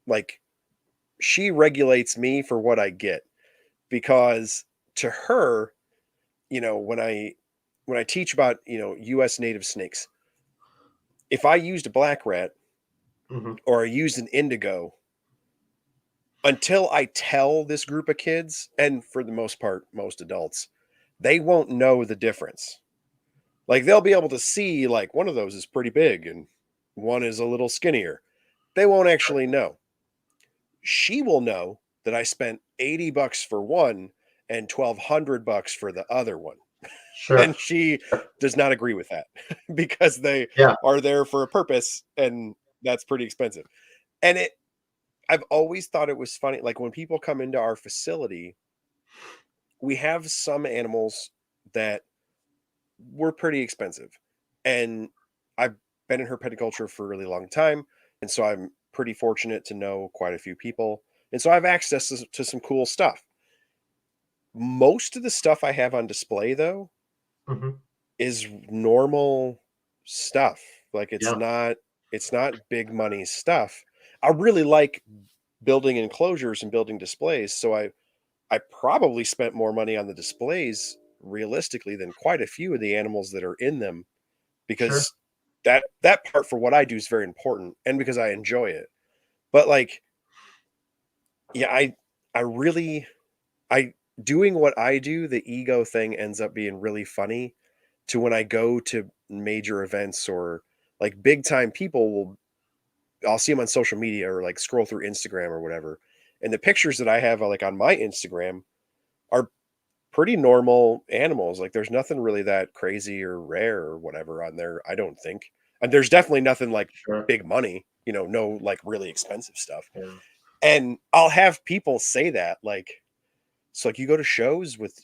like she regulates me for what I get, because to her, when I teach about, US native snakes, if I used a black rat Hmm. or I used an indigo, until I tell this group of kids, and for the most part, most adults, they won't know the difference. Like they'll be able to see like one of those is pretty big and one is a little skinnier. They won't actually know. She will know that I spent $80 for one and $1,200 for the other one. And Sure. she does not agree with that because they Yeah. are there for a purpose, and that's pretty expensive. And I've always thought it was funny. Like when people come into our facility, we have some animals that were pretty expensive. And I've been in herpetoculture for a really long time. And so I'm pretty fortunate to know quite a few people. And so I have access to some cool stuff. Most of the stuff I have on display, though, Hmm. is normal stuff. Like Yeah. it's not big money stuff. I really like building enclosures and building displays, so I probably spent more money on the displays realistically than quite a few of the animals that are in them, Sure. because that part for what I do is very important and because I enjoy it. But like, yeah, I really I doing what I do, the ego thing ends up being really funny to when I go to major events or like big time people will I'll see them on social media or like scroll through Instagram or whatever. And the pictures that I have like on my Instagram are pretty normal animals. Like there's nothing really that crazy or rare or whatever on there, I don't think. And there's definitely nothing like Sure. big money, no like really expensive stuff. Yeah. And I'll have people say that like, so like you go to shows with,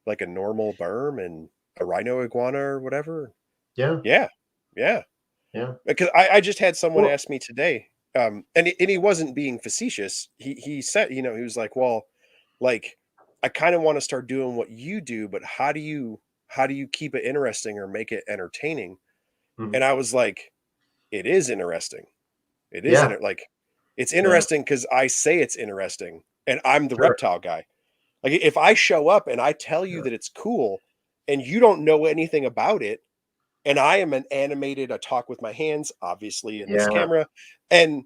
like a normal berm and a rhino iguana or whatever. Yeah. Yeah. Yeah. Yeah. Because I just had someone Well, ask me today, and he wasn't being facetious. He said, he was like, well, like I kind of want to start doing what you do, but how do you keep it interesting or make it entertaining? mhm. And I was like, it is interesting. It is Yeah. like it's Yeah. interesting because I say it's interesting, and I'm the Sure. reptile guy. Like if I show up and I tell you Sure. that it's cool, and you don't know anything about it, and I am an animated, I talk with my hands, obviously in this Yeah. camera, and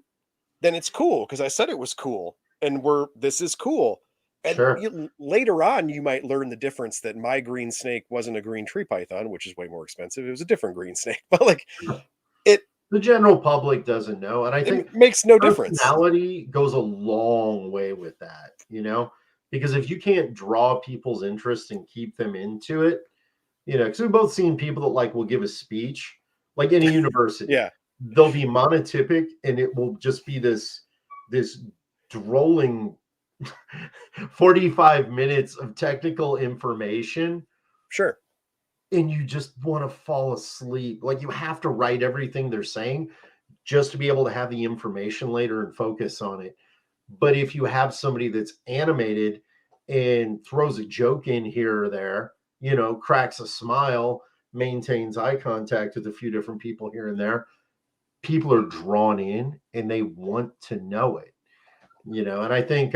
then it's cool because I said it was cool, and this is cool. And Sure. later on, you might learn the difference that my green snake wasn't a green tree python, which is way more expensive. It was a different green snake, but like it, The general public doesn't know, and I think makes no difference. personality goes a long way with that, because if you can't draw people's interest and keep them into it, because we've both seen people that like will give a speech, like in a university, Yeah, they'll be monotypic, and it will just be this drolling 45 minutes of technical information, sure. and you just want to fall asleep. Like you have to write everything they're saying just to be able to have the information later and focus on it. But if you have somebody that's animated and throws a joke in here or there, cracks a smile, maintains eye contact with a few different people here and there, people are drawn in and they want to know it, and I think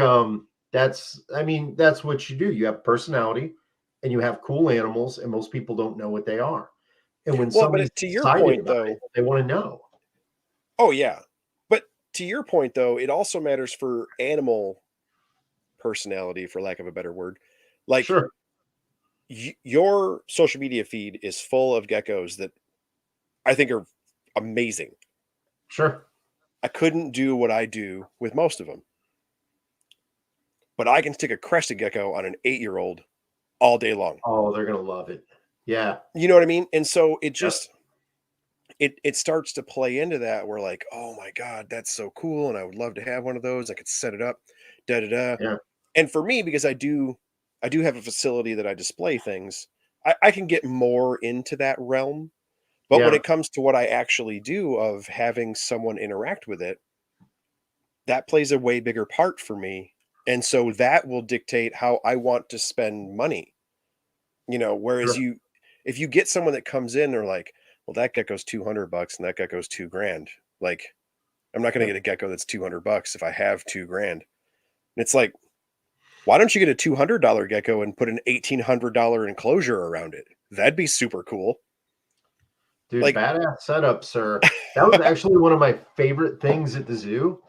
that's what you do. You have personality and you have cool animals, and most people don't know what they are. And when Well, but somebody's to your excited point, about it, though, they want to know. oh yeah, but to your point, though, it also matters for animal personality, for lack of a better word. Like Sure. your social media feed is full of geckos that I think are amazing. Sure. I couldn't do what I do with most of them, but I can stick a crested gecko on an 8-year-old all day long. Oh, they're gonna love it. Yeah. You know what I mean? And so it Yep. just it starts to play into that. We're like, oh my god, that's so cool, and I would love to have one of those. I could set it up, da da da. Yeah. And for me, because I do have a facility that I display things, I can get more into that realm. But when Yeah. it comes to what I actually do of having someone interact with it, that plays a way bigger part for me. And so that will dictate how I want to spend money. Whereas Sure. if you get someone that comes in, they're like, well, that gecko's $200 and that gecko's $2,000. Like, I'm not going to Yep. get a gecko that's $200 if I have $2,000. And it's like, why don't you get a $200 gecko and put an $1,800 enclosure around it? That'd be super cool. Dude, Like, badass setup, sir. That was actually one of my favorite things at the zoo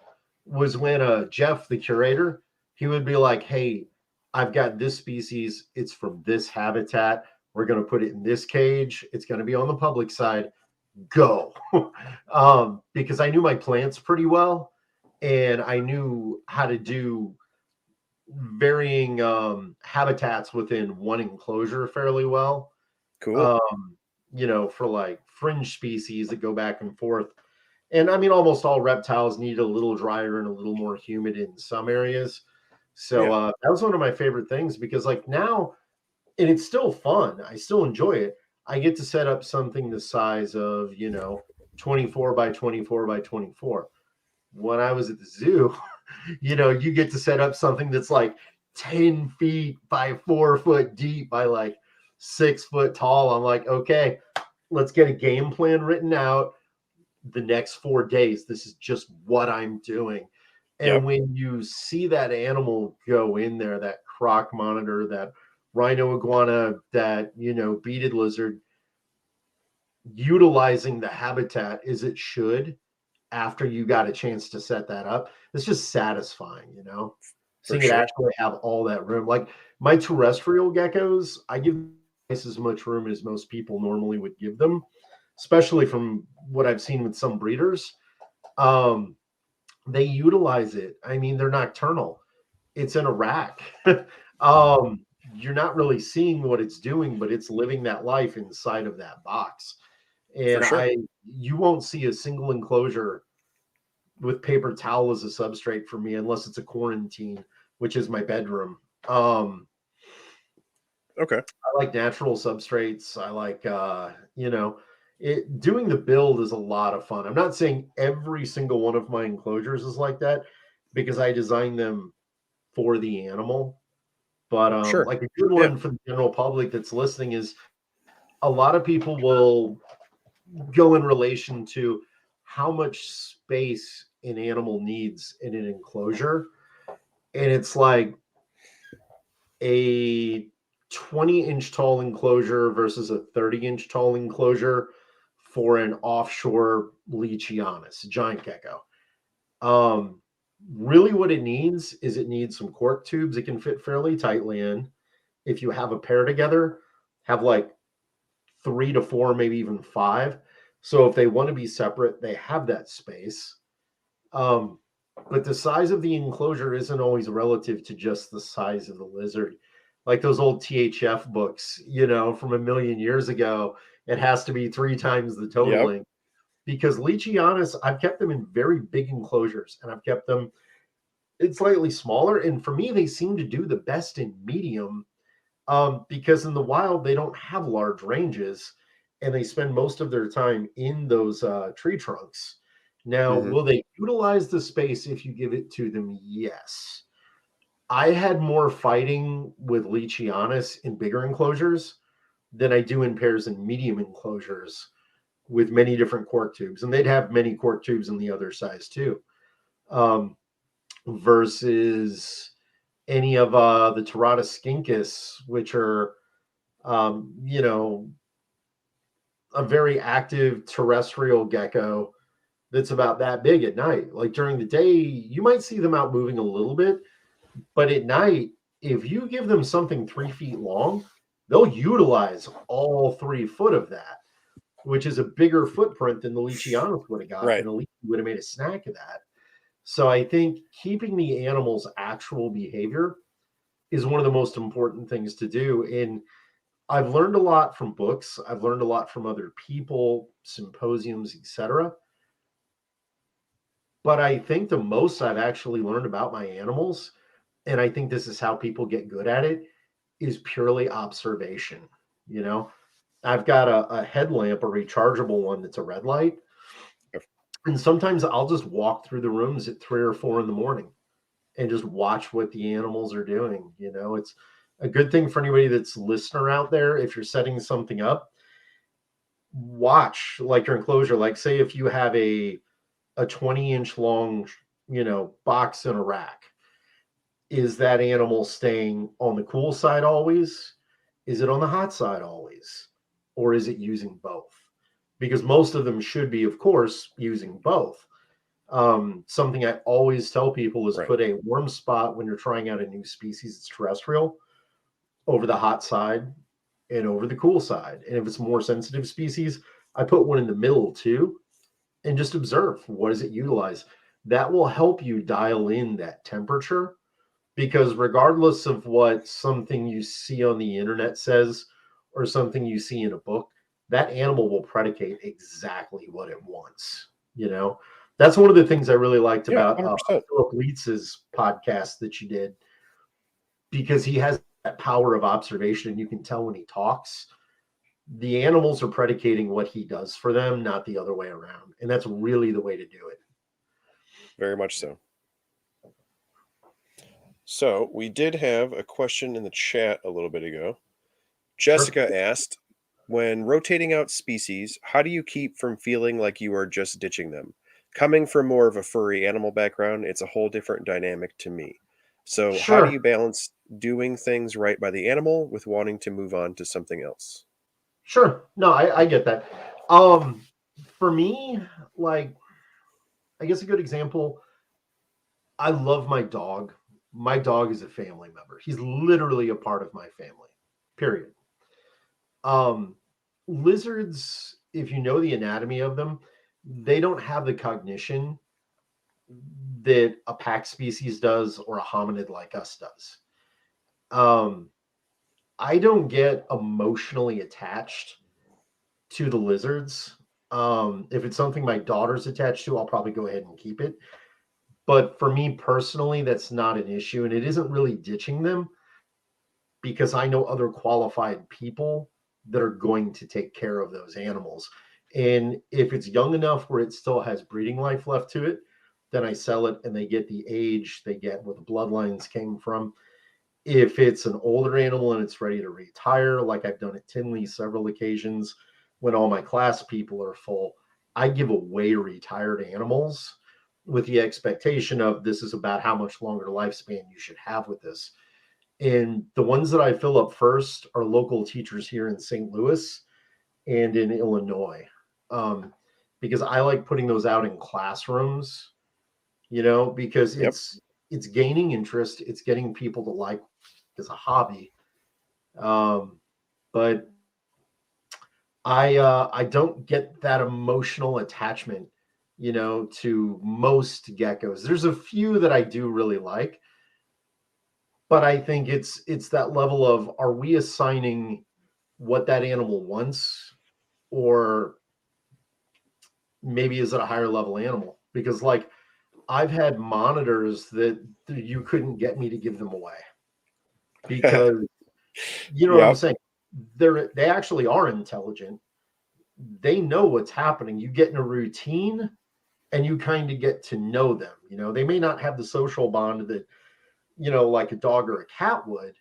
was when Jeff, the curator, he would be like, hey, I've got this species. It's from this habitat. We're going to put it in this cage. It's going to be on the public side. Go. Because I knew my plants pretty well and I knew how to do varying habitats within one enclosure fairly well. cool. Um, for like fringe species that go back and forth. And I mean, almost all reptiles need a little drier and a little more humid in some areas. So Yeah, that was one of my favorite things because, like, now, and it's still fun. I still enjoy it. I get to set up something the size of, 24 by 24 by 24. When I was at the zoo, you get to set up something that's like 10 feet by 4 foot deep by like 6 foot tall. I'm like, okay, let's get a game plan written out the next 4 days. This is just what I'm doing. And yep, when you see that animal go in there, that croc monitor, that rhino iguana, that, beaded lizard, utilizing the habitat as it should after you got a chance to set that up, it's just satisfying. for Seeing it sure. actually have all that room. Like my terrestrial geckos, I give twice as much room as most people normally would give them, especially from what I've seen with some breeders. Um, they utilize it. I mean, they're nocturnal. It's in a rack. You're not really seeing what it's doing, but it's living that life inside of that box. For And sure. you won't see a single enclosure with paper towel as a substrate for me unless it's a quarantine, which is my bedroom. Okay. I like natural substrates. I like doing the build is a lot of fun. I'm not saying every single one of my enclosures is like that because I designed them for the animal. But Sure. like a good Yeah. one for the general public that's listening is a lot of people will go in relation to how much space an animal needs in an enclosure. And it's like a 20-inch tall enclosure versus a 30-inch tall enclosure for an offshore Leachianus, giant gecko. Um, Really, what it needs is it needs some cork tubes it can fit fairly tightly in. If you have a pair together, have like 3 to 4, maybe even 5. So if they want to be separate, they have that space. Um, but the size of the enclosure isn't always relative to just the size of the lizard. Like those old THF books, from a million years ago, it has to be 3 times the total Yep. length. Because Leachianus, I've kept them in very big enclosures and I've kept them in slightly smaller. And for me, they seem to do the best in medium because in the wild, they don't have large ranges and they spend most of their time in those tree trunks. Now, Hmm. will they utilize the space if you give it to them? Yes. I had more fighting with Leachianus in bigger enclosures than I do in pairs in medium enclosures with many different cork tubes. And they'd have many cork tubes in the other size too, versus any of the Tirata skincus, which are, you know, a very active terrestrial gecko that's about that big at night. Like during the day, you might see them out moving a little bit, but at night, if you give them something 3 feet long, they'll utilize all 3 foot of that, which is a bigger footprint than the Leachianus would have got, Right. and the Leachy would have made a snack of that. So I think keeping the animal's actual behavior is one of the most important things to do. And I've learned a lot from books. I've learned a lot from other people, symposiums, etc. But I think the most I've actually learned about my animals, and I think this is how people get good at it, is purely observation. You know, I've got a headlamp, a rechargeable one that's a red light. And sometimes I'll just walk through the rooms at 3 or 4 in the morning and just watch what the animals are doing. It's a good thing for anybody that's listener out there. If you're setting something up, watch like your enclosure. Like say if you have a 20-inch long, box in a rack, is that animal staying on the cool side always? Is it on the hot side always? Or is it using both? Because most of them should be, of course, using both. Something I always tell people is Right. put a warm spot when you're trying out a new species that's terrestrial over the hot side and over the cool side. And if it's a more sensitive species, I put one in the middle too and just observe what does it utilize. That will help you dial in that temperature because regardless of what something you see on the internet says or something you see in a book, that animal will predicate exactly what it wants. That's one of the things I really liked Yeah, about 100%. Philip Leitz's podcast that you did, because he has that power of observation and you can tell when he talks the animals are predicating what he does for them, not the other way around. And that's really the way to do it. Very much so. So we did have a question in the chat a little bit ago. Sure. Jessica asked, when rotating out species, how do you keep from feeling like you are just ditching them? Coming from more of a furry animal background, it's a whole different dynamic to me. So, how do Sure. you balance doing things right by the animal with wanting to move on to something else? Sure. No, I get that. Um, for me, like, I guess a good example, I love my dog. My dog is a family member. He's literally a part of my family, period. Um, Lizards, if you know the anatomy of them, they don't have the cognition that a pack species does or a hominid like us does. Um, I don't get emotionally attached to the lizards. If it's something my daughter's attached to, I'll probably go ahead and keep it. But for me personally, that's not an issue. And it isn't really ditching them because I know other qualified people that are going to take care of those animals. And if it's young enough where it still has breeding life left to it, then I sell it and they get the age, they get where the bloodlines came from. If it's an older animal and it's ready to retire, like I've done at Tinley several occasions when all my class people are full, I give away retired animals with the expectation of this is about how much longer lifespan you should have with this. And the ones that I fill up first are local teachers here in St. Louis and in Illinois, um, because I like putting those out in classrooms, because Yep. it's gaining interest, it's getting people to like as a hobby. Um, but I don't get that emotional attachment, to most geckos. There's a few that I do really like, but I think it's that level of are we assigning what that animal wants, or maybe is it a higher level animal? Because like I've had monitors that you couldn't get me to give them away because you know what I'm Yep. saying? They actually are intelligent. They know what's happening. You get in a routine and you kind of get to know them. They may not have the social bond that, like a dog or a cat would,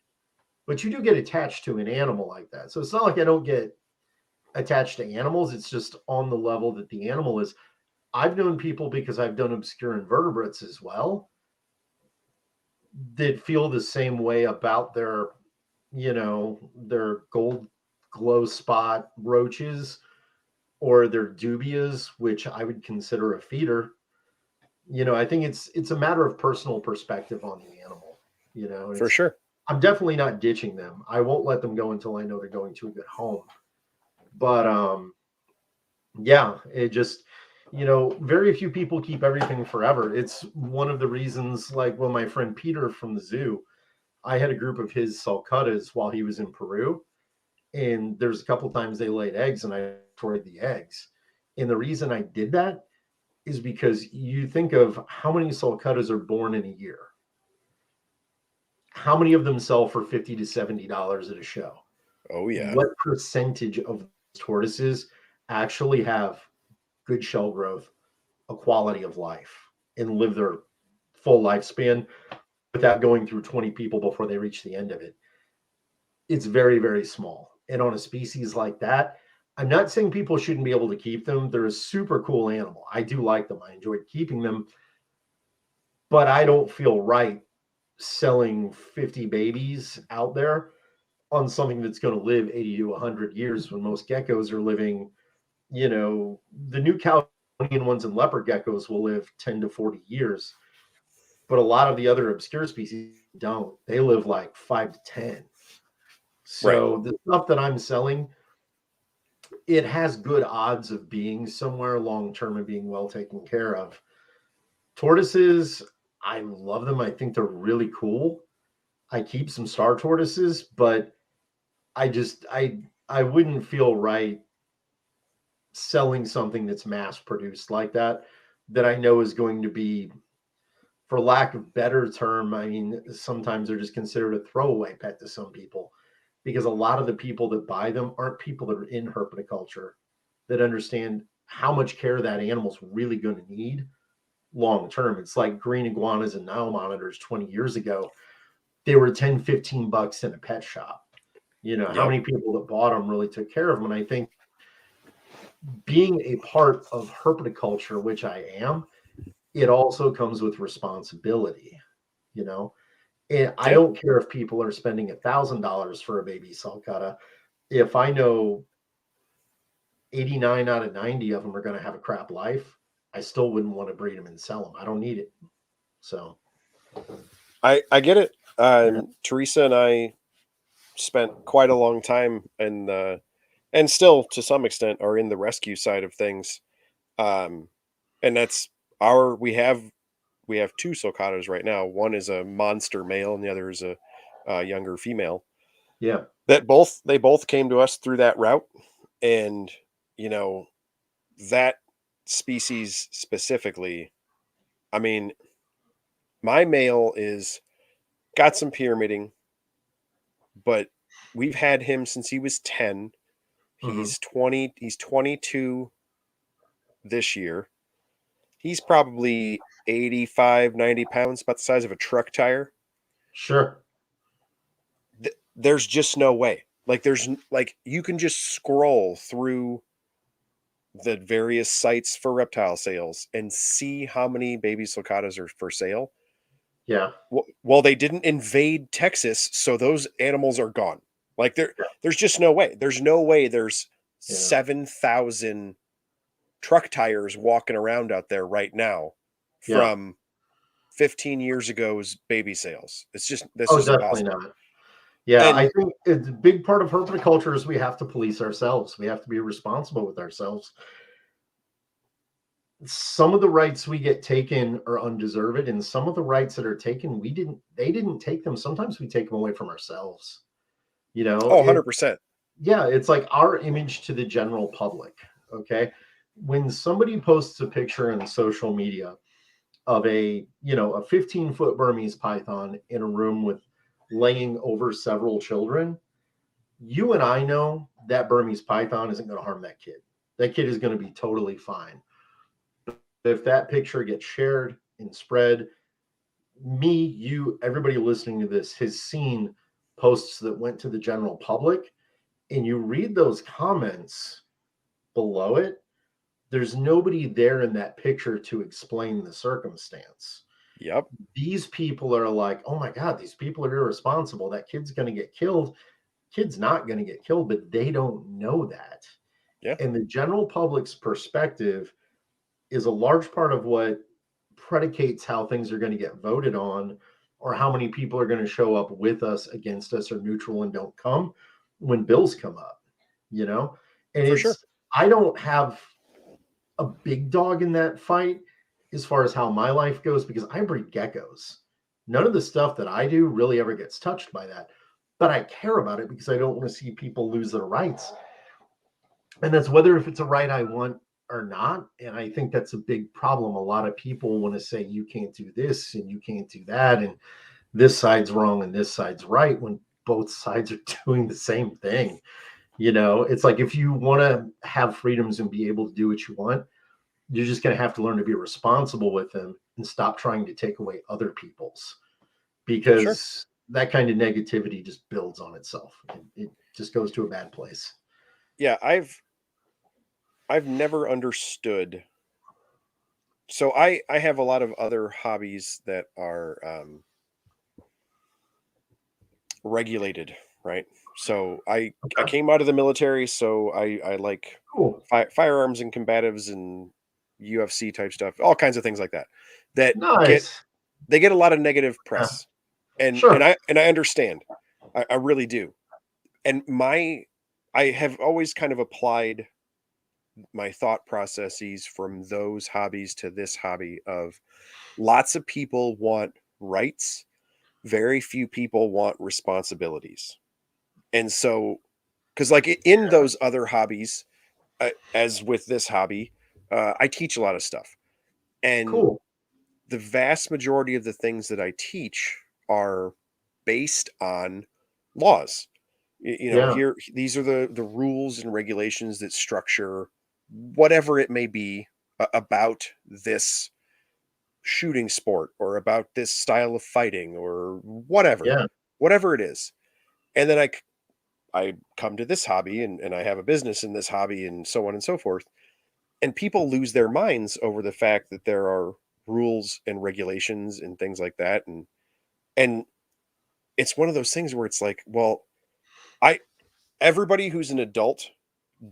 but you do get attached to an animal like that. So it's not like I don't get attached to animals. It's just on the level that the animal is. I've known people because I've done obscure invertebrates as well that feel the same way about their gold glow spot roaches or their dubias, which I would consider a feeder. I think it's a matter of personal perspective on the animal. And For sure. I'm definitely not ditching them. I won't let them go until I know they're going to a good home. But yeah, it just very few people keep everything forever. It's one of the reasons, like when my friend Peter from the zoo, I had a group of his sulcutas while he was in Peru, and there's a couple times they laid eggs and I destroyed the eggs. And the reason I did that is because you think of how many sulcutas are born in a year. How many of them sell for $50 to $70 at a show? Oh, yeah. What percentage of tortoises actually have good shell growth, a quality of life, and live their full lifespan? without going through 20 people before they reach the end of it. It's very, very small. And on a species like that, I'm not saying people shouldn't be able to keep them. They're a super cool animal. I do like them. I enjoyed keeping them, but I don't feel right selling 50 babies out there on something that's going to live 80 to 100 years when most geckos are living, the new Caledonian ones and leopard geckos will live 10 to 40 years. But a lot of the other obscure species don't. They live like 5 to 10. So the stuff that I'm selling, it has good odds of being somewhere long term and being well taken care of. Tortoises, I love them. I think they're really cool. I keep some star tortoises, but I wouldn't feel right selling something that's mass produced like that I know is going to be, for lack of better term, I mean, sometimes they're just considered a throwaway pet to some people, because a lot of the people that buy them aren't people that are in herpetoculture that understand how much care that animal's really going to need long term. It's like green iguanas and Nile monitors 20 years ago. They were 10, $15 in a pet shop. How many people that bought them really took care of them? And I think being a part of herpetoculture, which I am, it also comes with responsibility, And I don't care if people are spending $1,000 for a baby sulcata. If I know 89 out of 90 of them are going to have a crap life, I still wouldn't want to breed them and sell them. I don't need it. So I get it. Teresa and I spent quite a long time and still to some extent are in the rescue side of things. And that's we have two sulcatas right now. One is a monster male and the other is a younger female. Yeah. They both came to us through that route. And, that species specifically, I mean, my male is got some pyramiding, but we've had him since he was 10. He's 20, he's 22 this year. He's probably 85, 90 pounds, about the size of a truck tire. Sure. There's just no way. You can just scroll through the various sites for reptile sales and see how many baby sulcatas are for sale. Yeah. Well, they didn't invade Texas, so those animals are gone. There's just no way. There's no way there's 7,000 truck tires walking around out there right now from 15 years ago's baby sales. That's just definitely impossible. not. Yeah, And I think it's a big part of herpetoculture is we have to police ourselves. We have to be responsible with ourselves. Some of the rights we get taken are undeserved, and some of the rights that are taken, they didn't take them. Sometimes we take them away from ourselves. 100%. Yeah, it's like our image to the general public. Okay. When somebody posts a picture in social media of a 15-foot Burmese python in a room with laying over several children, you and I know that Burmese python isn't going to harm that kid. That kid is going to be totally fine. But if that picture gets shared and spread, me, you, everybody listening to this has seen posts that went to the general public, and you read those comments below it, there's nobody there in that picture to explain the circumstance. Yep. These people are like, oh my God, these people are irresponsible. That kid's going to get killed. Kid's not going to get killed, but they don't know that. Yeah. And the general public's perspective is a large part of what predicates how things are going to get voted on, or how many people are going to show up with us, against us, or neutral and don't come when bills come up, And For sure. I don't have a big dog in that fight as far as how my life goes, because I breed geckos. None of the stuff that I do really ever gets touched by that, but I care about it because I don't want to see people lose their rights. And that's whether if it's a right I want or not. And I think that's a big problem. A lot of people want to say you can't do this and you can't do that, and this side's wrong and this side's right, when both sides are doing the same thing. It's like, if you want to have freedoms and be able to do what you want, you're just going to have to learn to be responsible with them and stop trying to take away other people's. Sure. because that kind of negativity just builds on itself. It just goes to a bad place. Yeah, I've never understood. So I have a lot of other hobbies that are regulated, right? So I Okay. came out of the military, so I like Cool. firearms and combatives and UFC type stuff, all kinds of things like that. That get Nice. they get a lot of negative Yeah. press, and Sure. I understand, I really do. And I have always kind of applied my thought processes from those hobbies to this hobby of lots of people want rights, very few people want responsibilities. And so, because like in those other hobbies, as with this hobby, I teach a lot of stuff. And Cool. the vast majority of the things that I teach are based on laws. Yeah. Here these are the rules and regulations that structure whatever it may be about this shooting sport or about this style of fighting or Yeah. whatever it is. And then I come to this hobby and I have a business in this hobby and so on and so forth. And people lose their minds over the fact that there are rules and regulations and things like that. And it's one of those things where it's like, well, I everybody who's an adult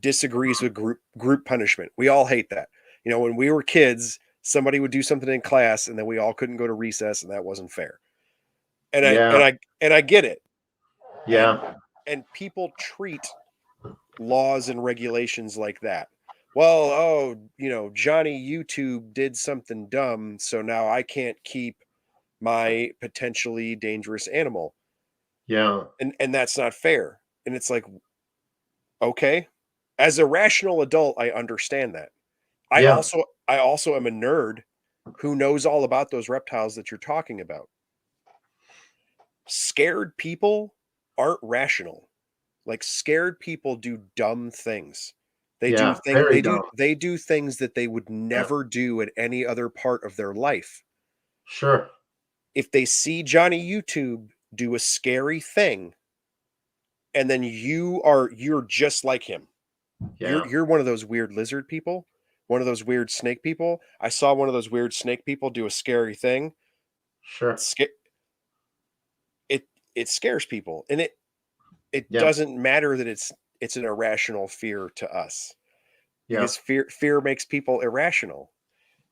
disagrees with group punishment. We all hate that. When we were kids, somebody would do something in class and then we all couldn't go to recess and that wasn't fair. And I and Yeah. I and I get it. And Yeah. and people treat laws and regulations like that. Well, oh, Johnny YouTube did something dumb, so now I can't keep my potentially dangerous animal. Yeah. And that's not fair. And it's like, okay, as a rational adult, I understand that. I Yeah. also I also am a nerd who knows all about those reptiles that you're talking about. Scared people aren't rational. Like scared people do dumb things. Yeah. Very dumb. They do things that they would Yeah. never do in any other part of their life. Sure. If they see Johnny YouTube do a scary thing and then you're just like him. Yeah. You're one of those weird lizard people, one of those weird snake people. I saw one of those weird snake people do a scary thing. Sure. Sca- it it scares people, and it Yeah. doesn't matter that it's an irrational fear to us Yeah. because fear makes people irrational.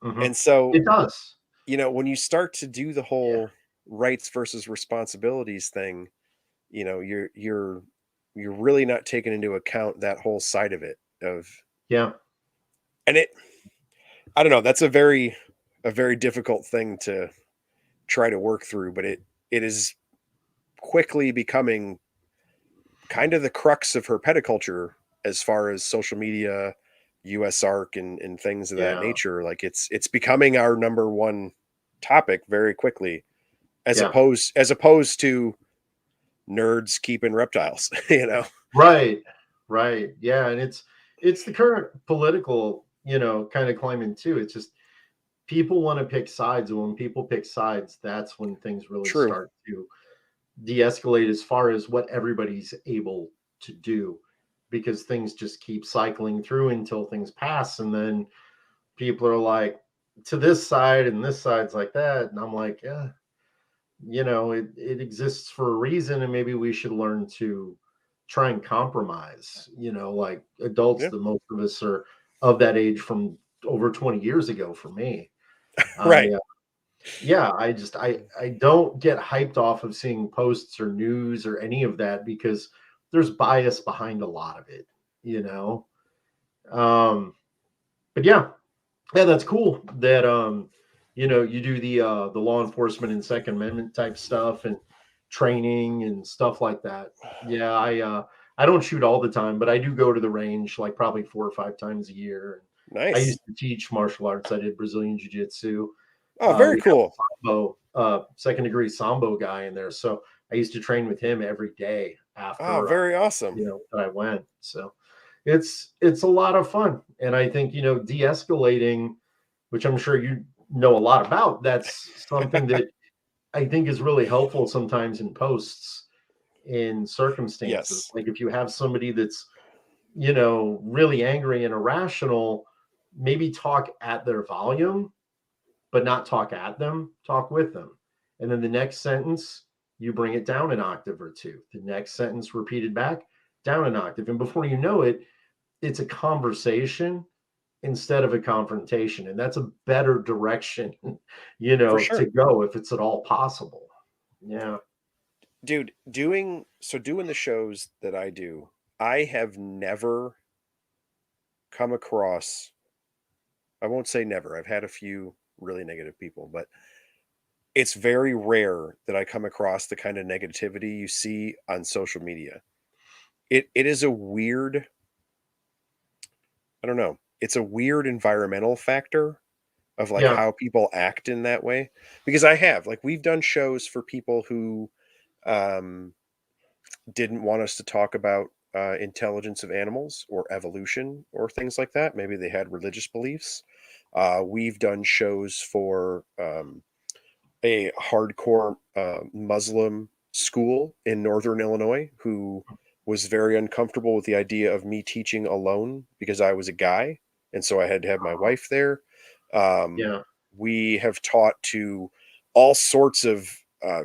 Hmm. And so, It does. when you start to do the Yeah. whole rights versus responsibilities thing, you're really not taking into account that whole side of it of Yeah. and it I don't know, that's a very difficult thing to try to work through, but it is quickly becoming kind of the crux of herpetoculture as far as social media, USARC and things of that Yeah. nature. Like it's becoming our number one topic very quickly Yeah. as opposed to nerds keeping reptiles, Right. Right. Yeah. And it's the current political, kind of climate too. It's just people want to pick sides. And when people pick sides, that's when things really True. start to de-escalate as far as what everybody's able to do, because things just keep cycling through until things pass. And then people are like, to this side and this side's like that. And I'm like, yeah, it exists for a reason, and maybe we should learn to try and compromise. Like adults, Yeah. the most of us are of that age from over 20 years ago. For me, I Right. yeah, I don't get hyped off of seeing posts or news or any of that, because there's bias behind a lot of it, you know. Um, but yeah, that's cool that you do the law enforcement and Second Amendment type stuff and training and stuff like that. Yeah, I don't shoot all the time, but I do go to the range like probably 4 or 5 times a year. I Nice. used to teach martial arts. I did Brazilian jiu-jitsu. Oh, very We have cool. a sambo, second degree sambo guy in there, so I used to train with him every day Oh, after very awesome. that I went. So it's a lot of fun, and I think de-escalating, which I'm sure you know a lot about. That's something that I think is really helpful sometimes in posts in circumstances. Yes, Like if you have somebody that's, really angry and irrational, maybe talk at their volume, but not talk at them, talk with them. And then the next sentence, you bring it down an octave or two. The next sentence repeated back, down an octave. And before you know it, it's a conversation instead of a confrontation. And that's a better direction, for to sure. go if it's at all possible. Yeah. Dude, doing the shows that I do, I have never come across, I won't say never. I've had a few really negative people, but it's very rare that I come across the kind of negativity you see on social media. It is a weird, I don't know. It's a weird environmental factor of like Yeah. how people act in that way. Because we've done shows for people who um didn't want us to talk about intelligence of animals or evolution or things like that. Maybe they had religious beliefs. We've done shows for a hardcore Muslim school in Northern Illinois who was very uncomfortable with the idea of me teaching alone because I was a guy. And so I had to have my wife there. Um, Yeah. we have taught to all sorts of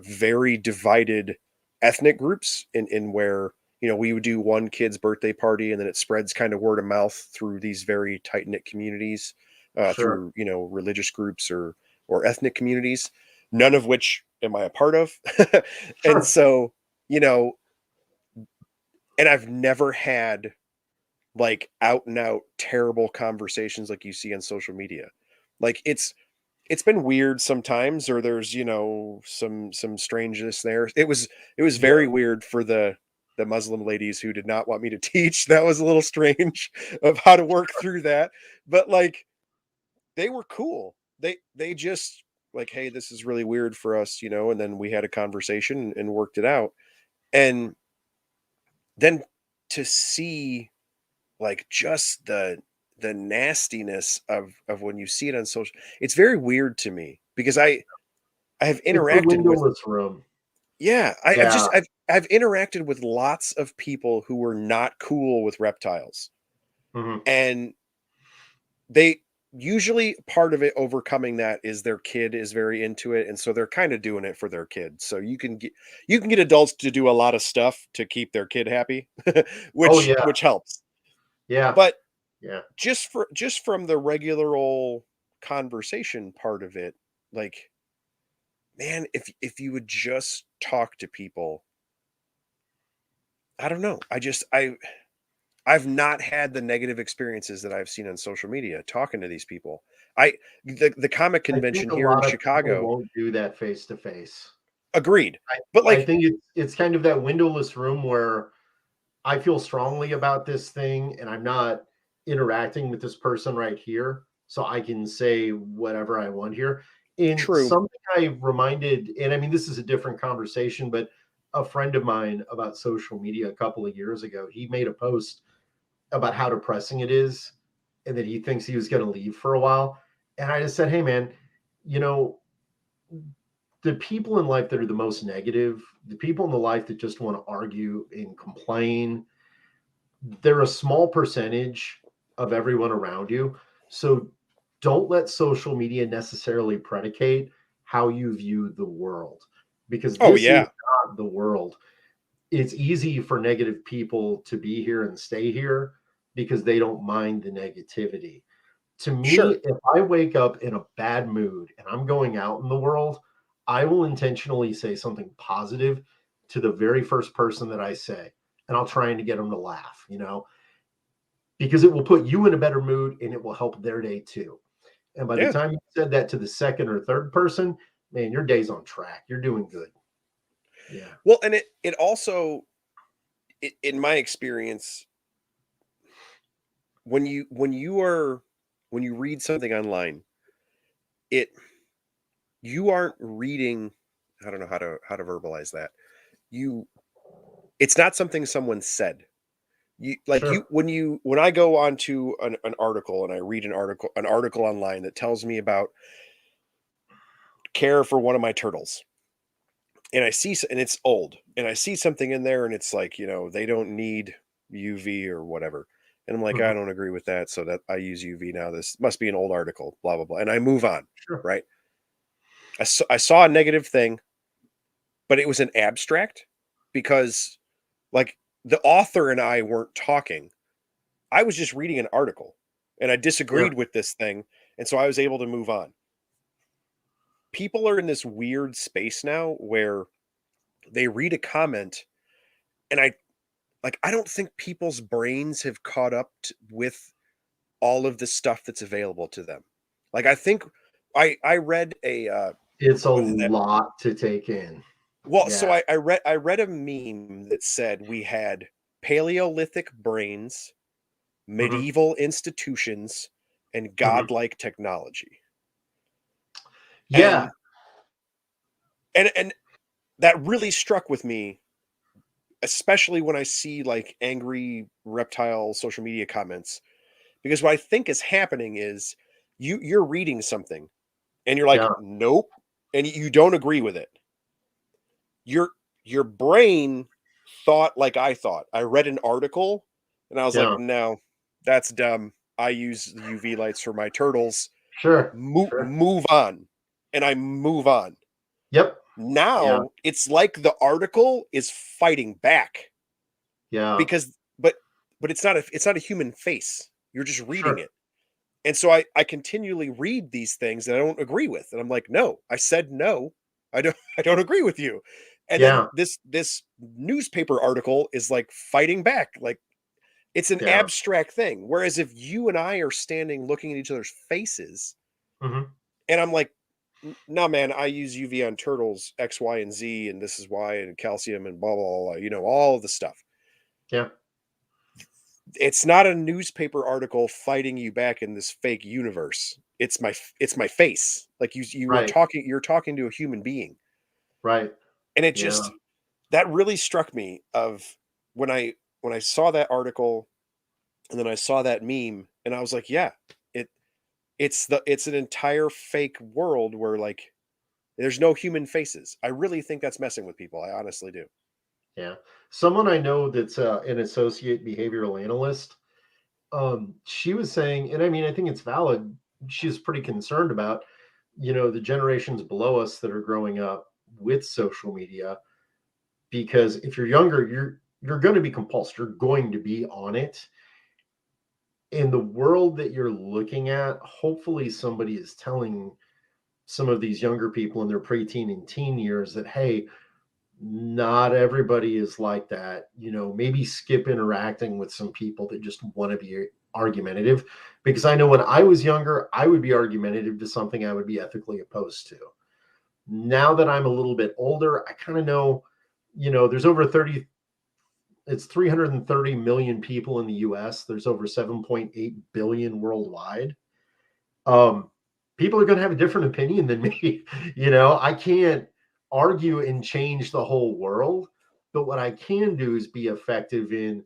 very divided ethnic groups in where, we would do one kid's birthday party and then it spreads kind of word of mouth through these very tight knit communities, Sure. through, religious groups or ethnic communities, none of which am I a part of. And Sure. so, you know, and I've never had like out and out terrible conversations like you see on social media. Like it's been weird sometimes, or there's, some strangeness there. It was Yeah. very weird for the Muslim ladies who did not want me to teach. That was a little strange of how to work through that. But like they were cool. They just like, hey, this is really weird for us, and then we had a conversation and worked it out. And then to see like just the nastiness of when you see it on social, it's very weird to me because I have It's the interacted with, windowless room. yeah, Yeah. I've interacted with lots of people who were not cool with reptiles. Mhm. And they usually, part of it overcoming that is their kid is very into it, and so they're kind of doing it for their kid. So you can get adults to do a lot of stuff to keep their kid happy, Oh, which yeah. which helps. Yeah. But Yeah. just from the regular old conversation part of it, like, man, if you would just talk to people, I don't know. I've not had the negative experiences that I've seen on social media talking to these people. The comic I think convention a here in lot of people Chicago, won't do that face to face. agreed. I But I like, think it's kind of that windowless room where I feel strongly about this thing and I'm not interacting with this person right here, so I can say whatever I want here. And true. something I reminded, and I mean, this is a different conversation, but a friend of mine about social media a couple of years ago, he made a post about how depressing it is and that he thinks he was going to leave for a while. And I just said, hey, man, you know, the people in life that are the most negative, the people in the life that just want to argue and complain, they're a small percentage of everyone around you. So don't let social media necessarily predicate how you view the world because Oh this is yeah, not the world. It's easy for negative people to be here and stay here because they don't mind the negativity. To me, sure. if I wake up in a bad mood and I'm going out in the world, I will intentionally say something positive to the very first person that I say. And I'll try to get them to laugh, because it will put you in a better mood and it will help their day too. And by the Yeah. time you said that to the second or third person, man, your day's on track. You're doing good. Yeah. Well, and it also, in my experience, when you read something online, it you aren't reading, I don't know how to verbalize that. You It's not something someone said. Sure. When I go onto an article and I read an article online that tells me about care for one of my turtles. and I see, and it's old, and I see something in there, and it's like, they don't need UV or whatever. And I'm like, I Mhm. don't agree with that. So that I use UV now. This must be an old article, blah, blah, blah. And I move on, Sure. right? I saw a negative thing, but it was an abstract because, like, the author and I weren't talking. I was just reading an article and I Yeah. disagreed with this thing. And so I was able to move on. People are in this weird space now where they read a comment, and I don't think people's brains have caught up with all of the stuff that's available to them. Like, I think I read a It's a what is that? lot to take in. Well, so Yeah. I read a meme that said we had Paleolithic brains, Mhm. medieval institutions, and Mhm. godlike technology. Yeah. And and that really struck with me, especially when I see like angry reptile social media comments, because what I think is happening is you're reading something and you're like, Yeah. nope, and you don't agree with it. Your your brain thought like I thought. I read an article and I was like, Yeah. no, that's dumb. I use the UV lights for my turtles. Sure. Move Sure. move on. And I move on. Yep. Yeah. Now it's like the article is fighting back Yeah. because but it's not a human face. You're just reading Sure. it. And so I continually read these things that I don't agree with. And I'm like, no, I said no. I don't agree with you. And then Yeah. this newspaper article is like fighting back. Like, it's an Yeah. abstract thing. Whereas if you and I are standing looking at each other's faces, Mhm. and I'm like, no, man, I use UV on turtles, X, Y, and Z, and this is why, and calcium, and blah, blah, blah, all of the stuff. Yeah. It's not a newspaper article fighting you back in this fake universe. It's my face. Like, Right. you're talking to a human being. Right. And it Yeah. just that really struck me of when I saw that article, and then I saw that meme, and I was like, yeah, it it's an entire fake world where, like, there's no human faces. I really think that's messing with people. I honestly do. Yeah. Someone I know that's an associate behavioral analyst, she was saying, and I mean, I think it's valid. She's pretty concerned about, the generations below us that are growing up with social media, because if you're younger, you're going to be compulsed. You're going to be on it. In the world that you're looking at, hopefully somebody is telling some of these younger people in their preteen and teen years that, hey, not everybody is like that. Maybe skip interacting with some people that just want to be argumentative. Because I know when I was younger, I would be argumentative to something I would be ethically opposed to. Now that I'm a little bit older, I kind of know, there's over 30, it's 330 million people in the US. There's over 7.8 billion worldwide. um, People are going to have a different opinion than me. I can't argue and change the whole world, but what I can do is be effective in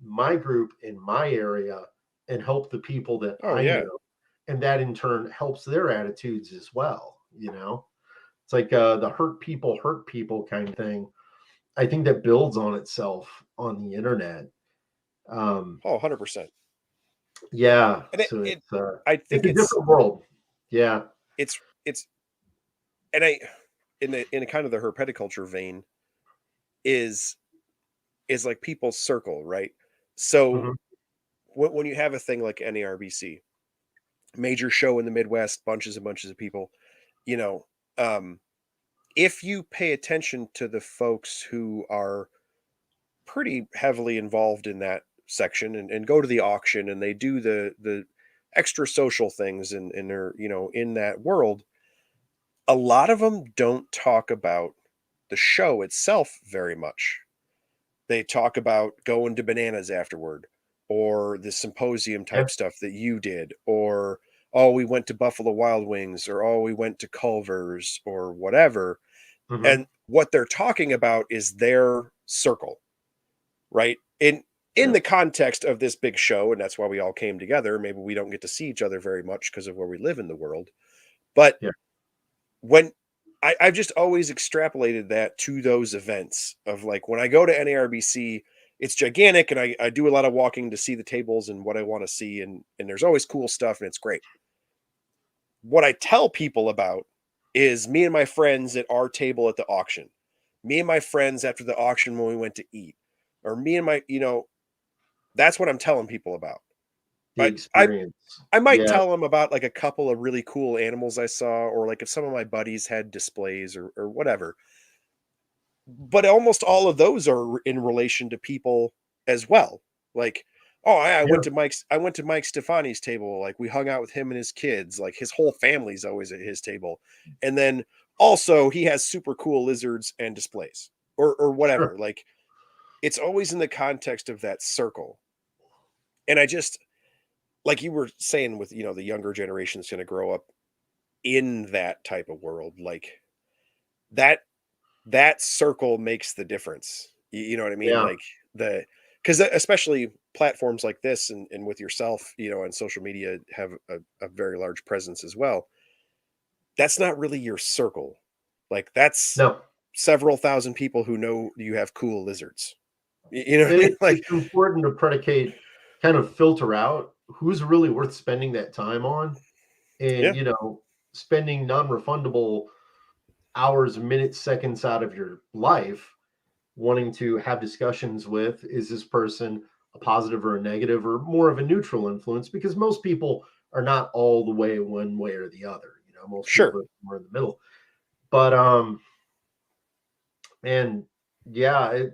my group, in my area, and help the people that Oh I yeah. know. And that in turn helps their attitudes as well. It's like the hurt people kind of thing. I think that builds on itself on the internet. Um, Oh, 100%. yeah, And so I it's think a different world. Yeah. it's and I in a kind of the herpeticulture vein is like people's circle, right? So Mhm. when you have a thing like NARBC, major show in the Midwest, bunches and bunches of people, you know, um, if you pay attention to the folks who are pretty heavily involved in that section, and go to the auction, and they do the extra social things, and they're, in that world, a lot of them don't talk about the show itself very much. They talk about going to Bananas afterward, or the symposium Yeah. type stuff that you did, or, oh, we went to Buffalo Wild Wings, or, oh, we went to Culver's, or whatever. Mhm. And what they're talking about is their circle, right? In Yeah. the context of this big show, and that's why we all came together. Maybe we don't get to see each other very much because of where we live in the world. But Yeah. when I've just always extrapolated that to those events of like when I go to NARBC, it's gigantic and I do a lot of walking to see the tables and what I want to see. And there's always cool stuff and it's great. What I tell people about is me and my friends at our table at the auction, me and my friends after the auction when we went to eat, or me and my, that's what I'm telling people about. The But experience. I might Yeah. tell them about like a couple of really cool animals I saw, or like if some of my buddies had displays or whatever. But almost all of those are in relation to people as well. Like, oh, Yeah. I went to Mike Stefani's table. Like we hung out with him and his kids. Like his whole family's always at his table. And then also he has super cool lizards and displays or Sure. whatever. Like it's always in the context of that circle. And I just like you were saying with the younger generation is going to grow up in that type of world. Like that that circle makes the difference. You know what I mean? Yeah. Like the because especially platforms like this and with yourself, on social media have a very large presence as well. That's not really your circle. Like that's No. several thousand people who know you have cool lizards. You know what I And mean? Like it's important to predicate, kind of filter out who's really worth spending that time on, and yeah, spending non-refundable hours, minutes, seconds out of your life wanting to have discussions with. Is this person a positive or a negative or more of a neutral influence? Because most people are not all the way one way or the other. Most sure. people are more in the middle. But and yeah,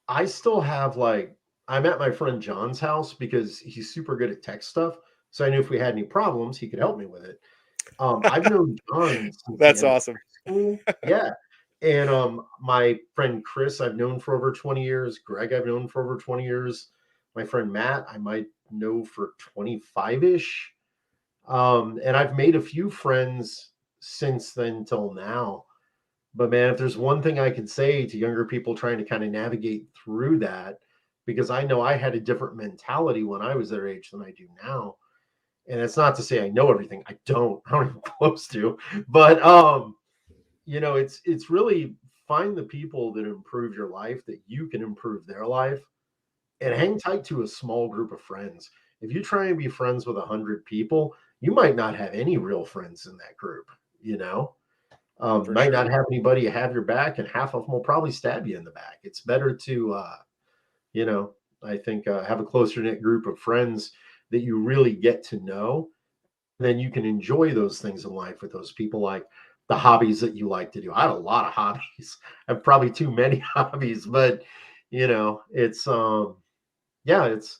I still have, like, I'm at my friend John's house because he's super good at tech stuff. So I knew if we had any problems, he could help me with it. I've known John since the That's end of awesome. high school. Yeah. And my friend Chris, I've known for over 20 years. Greg, I've known for over 20 years. My friend Matt, I might know for 25-ish. And I've made a few friends since then till now. But man, if there's one thing I could say to younger people trying to kind of navigate through that, because I know I had a different mentality when I was their age than I do now. And it's not to say I know everything. I don't. I don't even close to. But it's really find the people that improve your life that you can improve their life, and hang tight to a small group of friends. If you try and be friends with 100 people, you might not have any real friends in that group. You know, For might sure. not have anybody have your back, and half of them will probably stab you in the back. It's better to, you know, I think, have a closer knit group of friends that you really get to know. Then you can enjoy those things in life with those people, like the hobbies that you like to do. I have a lot of hobbies. I have probably too many hobbies, but it's yeah, it's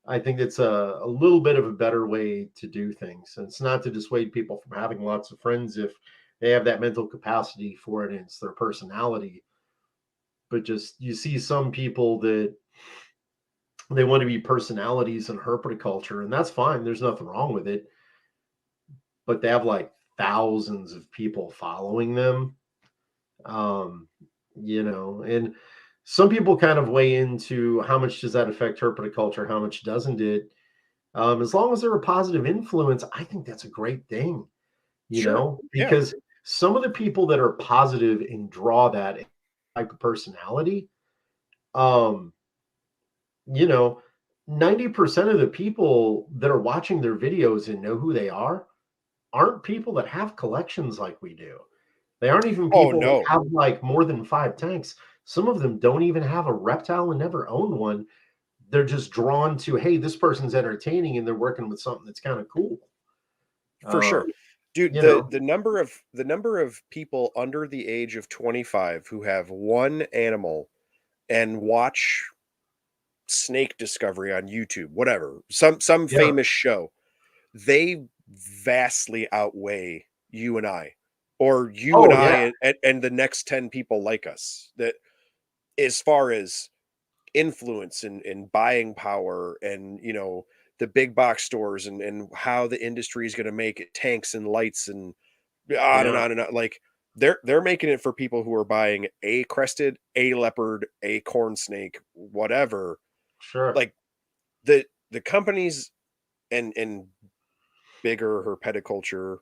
I think it's a little bit of a better way to do things. And it's not to dissuade people from having lots of friends if they have that mental capacity for it and it's their personality. But just you see some people that they want to be personalities in herpetoculture, and that's fine. There's nothing wrong with it. But they have like thousands of people following them. Um, and some people kind of weigh into how much does that affect herpetoculture, how much doesn't it? As long as they're a positive influence, I think that's a great thing, Sure. Yeah. because some of the people that are positive and draw that type of personality, um, you know, 90% of the people that are watching their videos and know who they are aren't people that have collections like we do. They aren't even Oh people that no, have like more than 5 tanks. Some of them don't even have a reptile and never owned one. They're just drawn to, hey, this person's entertaining and they're working with something that's kind of cool. for Um, sure. Dude, you the know, the number of people under the age of 25 who have one animal and watch snake discovery on YouTube, whatever, some yeah, famous show, they vastly outweigh you and I, or you and oh yeah, I and the next 10 people like us. That as far as influence and buying power and the big box stores and how the industry is going to make it tanks and lights and on and yeah, on and on. Like they're making it for people who are buying a crested, a leopard, a corn snake, whatever. sure, Like the companies and bigger herpeticulture,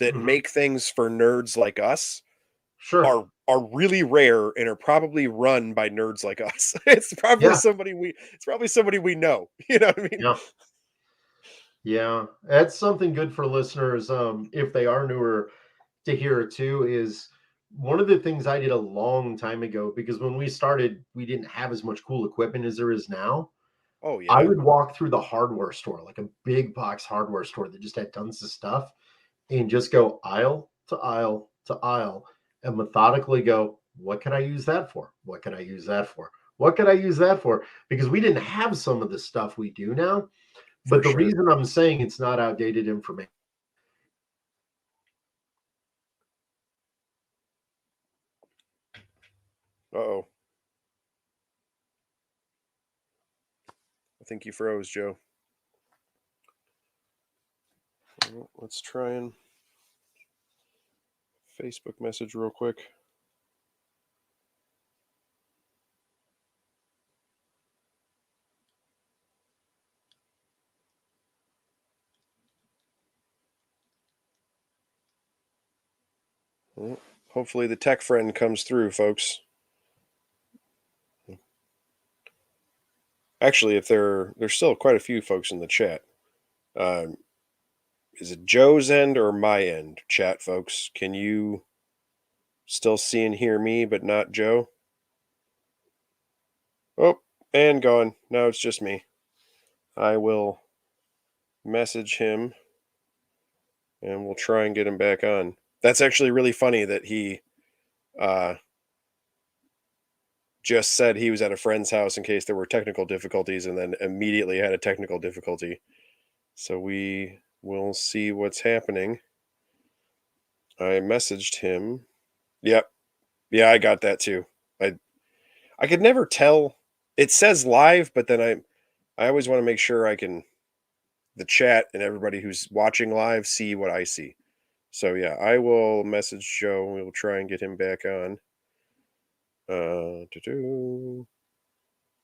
that make things for nerds like us Sure. are really rare and are probably run by nerds like us. It's probably Yeah. somebody we know. You know what I mean? Yeah. Yeah. That's something good for listeners. If they are newer to hear it too, is one of the things I did a long time ago, because when we started, we didn't have as much cool equipment as there is now. Oh I yeah. would walk through the hardware store, like a big box hardware store that just had tons of stuff, and just go aisle to aisle to aisle and methodically go, what can I use that for? What can I use that for? What can I use that for? Because we didn't have some of the stuff we do now. For But the sure. reason I'm saying it's not outdated information. Uh-oh. I think you froze, Joe. Well, let's try and Facebook message real quick. Well, hopefully the tech friend comes through, folks. Actually, if there's still quite a few folks in the chat. Um, is it Joe's end or my end, chat folks? Can you still see and hear me, but not Joe? Oh, and gone. Now it's just me. I will message him and we'll try and get him back on. That's actually really funny that he uh, just said he was at a friend's house in case there were technical difficulties and then immediately had a technical difficulty. So we will see what's happening. I messaged him. Yep. Yeah, I got that too. I could never tell. It says live, but then I always want to make sure I can the chat and everybody who's watching live see what I see. So yeah, I will message Joe. We'll try and get him back on.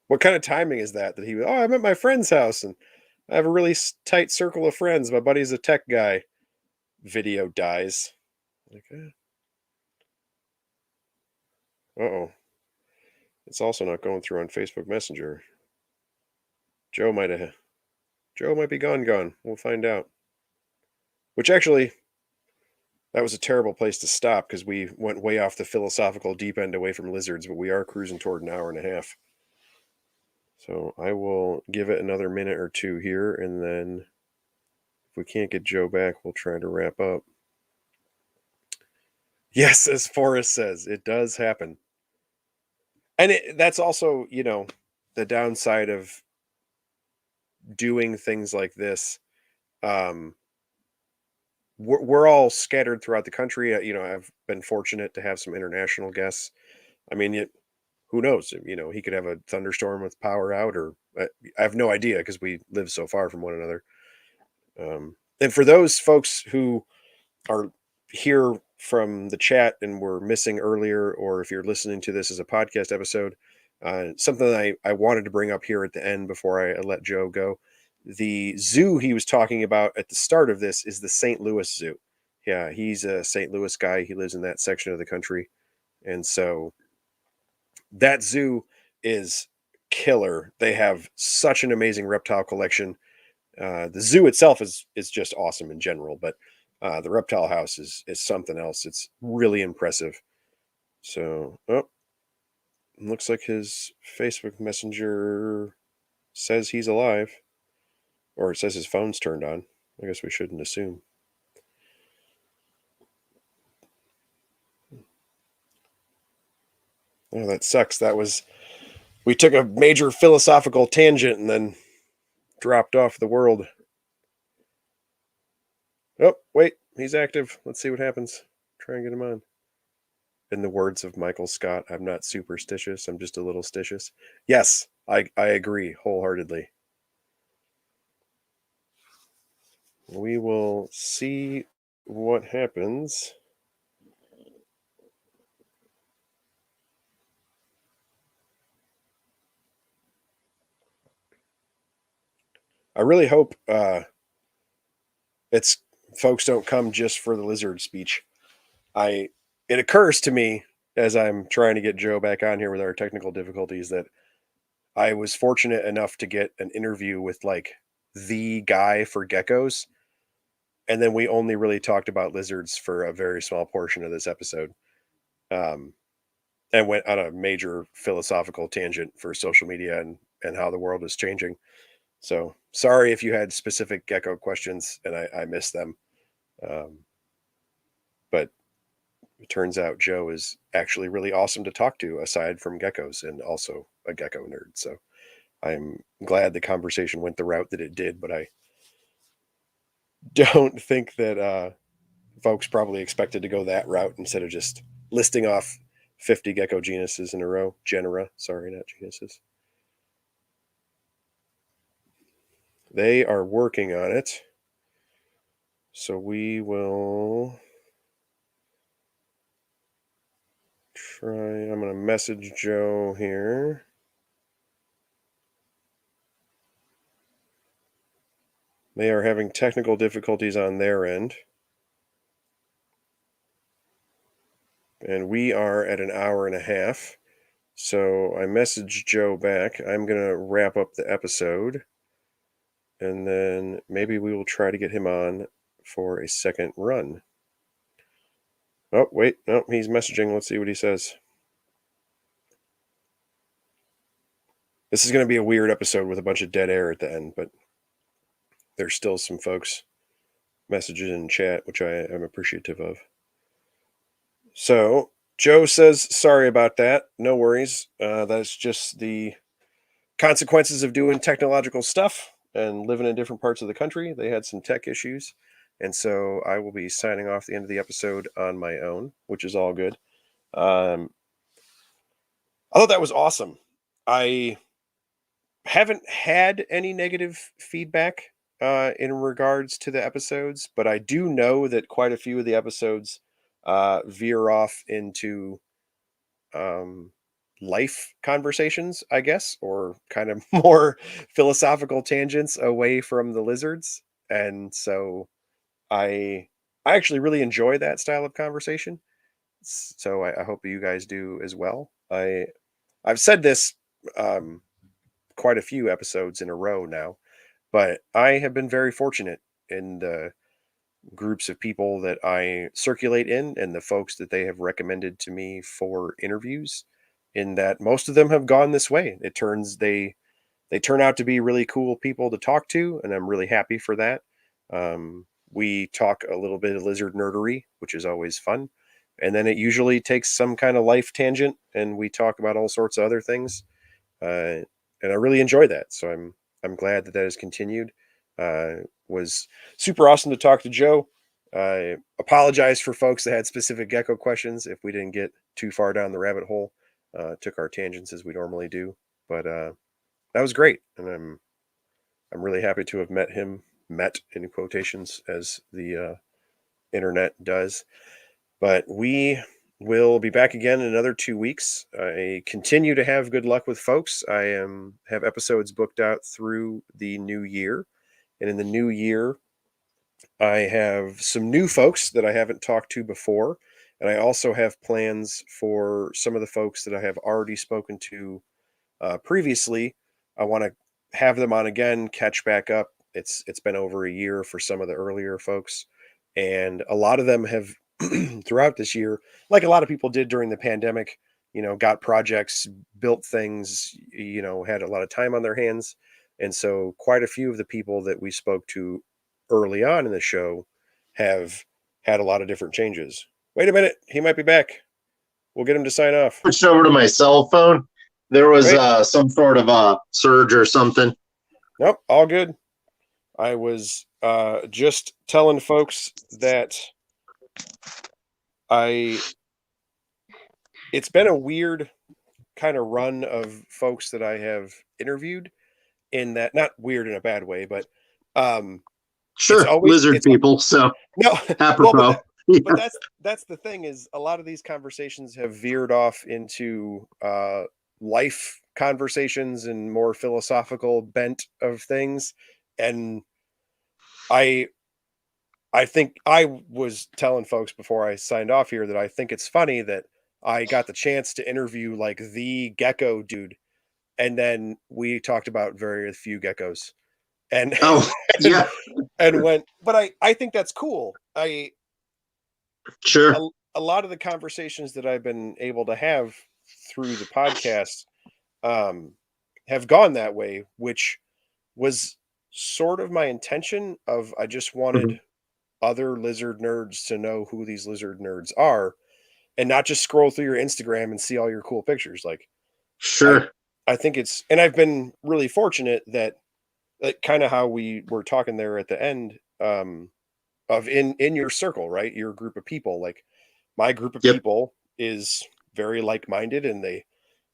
What kind of timing is that? That he oh, I'm at my friend's house and I have a really tight circle of friends. My buddy's a tech guy. Video dies. Like, oh, it's also not going through on Facebook Messenger. Joe might have. Joe might be gone. We'll find out. Which actually, that was a terrible place to stop because we went way off the philosophical deep end away from lizards, but we are cruising toward an hour and a half. So I will give it another minute or two here, and then if we can't get Joe back, we'll try to wrap up. Yes, as Forrest says, it does happen. And that's also, the downside of doing things like this. Um, we're all scattered throughout the country. I've been fortunate to have some international guests. I mean, who knows? He could have a thunderstorm with power out, or I have no idea because we live so far from one another. And for those folks who are here from the chat and were missing earlier, or if you're listening to this as a podcast episode, something I wanted to bring up here at the end before I let Joe go. The zoo he was talking about at the start of this is the St. Louis Zoo. Yeah, he's a St. Louis guy. He lives in that section of the country. And so that zoo is killer. They have such an amazing reptile collection. The zoo itself is just awesome in general, but the reptile house is something else. It's really impressive. So, looks like his Facebook Messenger says he's alive, or it says his phone's turned on. I guess we shouldn't assume. Oh, that sucks. We took a major philosophical tangent and then dropped off the world. Oh, wait, he's active. Let's see what happens. Try and get him on. In the words of Michael Scott, I'm not superstitious, I'm just a little stitious. Yes, I agree wholeheartedly. We will see what happens. I really hope it's folks don't come just for the lizard speech. It occurs to me as I'm trying to get Joe back on here with our technical difficulties that I was fortunate enough to get an interview with like the guy for geckos. And then we only really talked about lizards for a very small portion of this episode. And went on a major philosophical tangent for social media and how the world is changing. So sorry if you had specific gecko questions and I missed them. But it turns out Joe is actually really awesome to talk to aside from geckos and also a gecko nerd. So I'm glad the conversation went the route that it did, but I don't think that folks probably expected to go that route instead of just listing off 50 gecko genuses in a row. Genera, sorry, not genuses. They are working on it. So we will try. I'm going to message Joe here. They are having technical difficulties on their end. And we are at an hour and a half. So I messaged Joe back. I'm going to wrap up the episode. And then maybe we will try to get him on for a second run. Oh, wait. No, he's messaging. Let's see what he says. This is going to be a weird episode with a bunch of dead air at the end, but there's still some folks messages in chat, which I am appreciative of. So Joe says, sorry about that. No worries. That's just the consequences of doing technological stuff and living in different parts of the country. They had some tech issues. And so I will be signing off the end of the episode on my own, which is all good. I thought that was awesome. I haven't had any negative feedback in regards to the episodes, but I do know that quite a few of the episodes veer off into life conversations, I guess, or kind of more philosophical tangents away from the lizards. And so I actually really enjoy that style of conversation. So I hope you guys do as well. I've said this quite a few episodes in a row now, but I have been very fortunate in the groups of people that I circulate in and the folks that they have recommended to me for interviews, in that most of them have gone this way. They turn out to be really cool people to talk to, and I'm really happy for that. We talk a little bit of lizard nerdery, which is always fun. And then it usually takes some kind of life tangent, and we talk about all sorts of other things. And I really enjoy that. So I'm glad that has continued. Was super awesome to talk to Joe. I apologize for folks that had specific gecko questions if we didn't get too far down the rabbit hole. Took our tangents as we normally do, but that was great, and I'm really happy to have met him. Met in quotations, as the internet does. But we will be back again in another 2 weeks. I continue to have good luck with folks. I have episodes booked out through the new year. And in the new year, I have some new folks that I haven't talked to before. And I also have plans for some of the folks that I have already spoken to previously. I want to have them on again, catch back up. It's been over a year for some of the earlier folks. And a lot of them have throughout this year, like a lot of people did during the pandemic, got projects, built things, had a lot of time on their hands. And so quite a few of the people that we spoke to early on in the show have had a lot of different changes. Wait a minute, he might be back. We'll get him to sign off. Switched over to my cell phone. There was Wait. some sort of a surge or something. Nope, all good. I was just telling folks that it's been a weird kind of run of folks that I have interviewed, in that, not weird in a bad way, but Sure, lizard people. So no, apropos. but that's the thing, is a lot of these conversations have veered off into life conversations and more philosophical bent of things, and I I think I was telling folks before I signed off here that I think it's funny that I got the chance to interview like the gecko dude, and then we talked about very few geckos, and Oh, and, yeah, and went. But I think that's cool. sure. A lot of the conversations that I've been able to have through the podcast um, have gone that way, which was sort of my intention. Of I just Mhm. wanted other lizard nerds to know who these lizard nerds are and not just scroll through your Instagram and see all your cool pictures. Like I Sure. I think it's and I've been really fortunate that like kind of how we were talking there at the end of in your circle, right? Your group of people. Like my group of Yep. people is very like-minded and they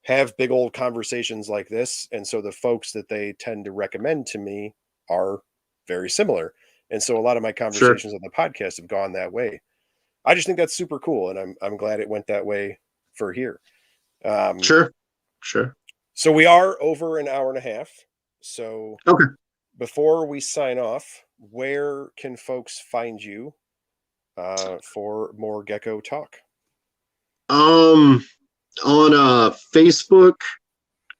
have big old conversations like this. And so the folks that they tend to recommend to me are very similar. And so a lot of my Sure. conversations on the podcast have gone that way. I just think that's super cool, and I'm glad it went that way for here. Um, Sure. Sure. so we are over an hour and a half. So Okay. before we sign off, where can folks find you for more gecko talk? Um, on Facebook,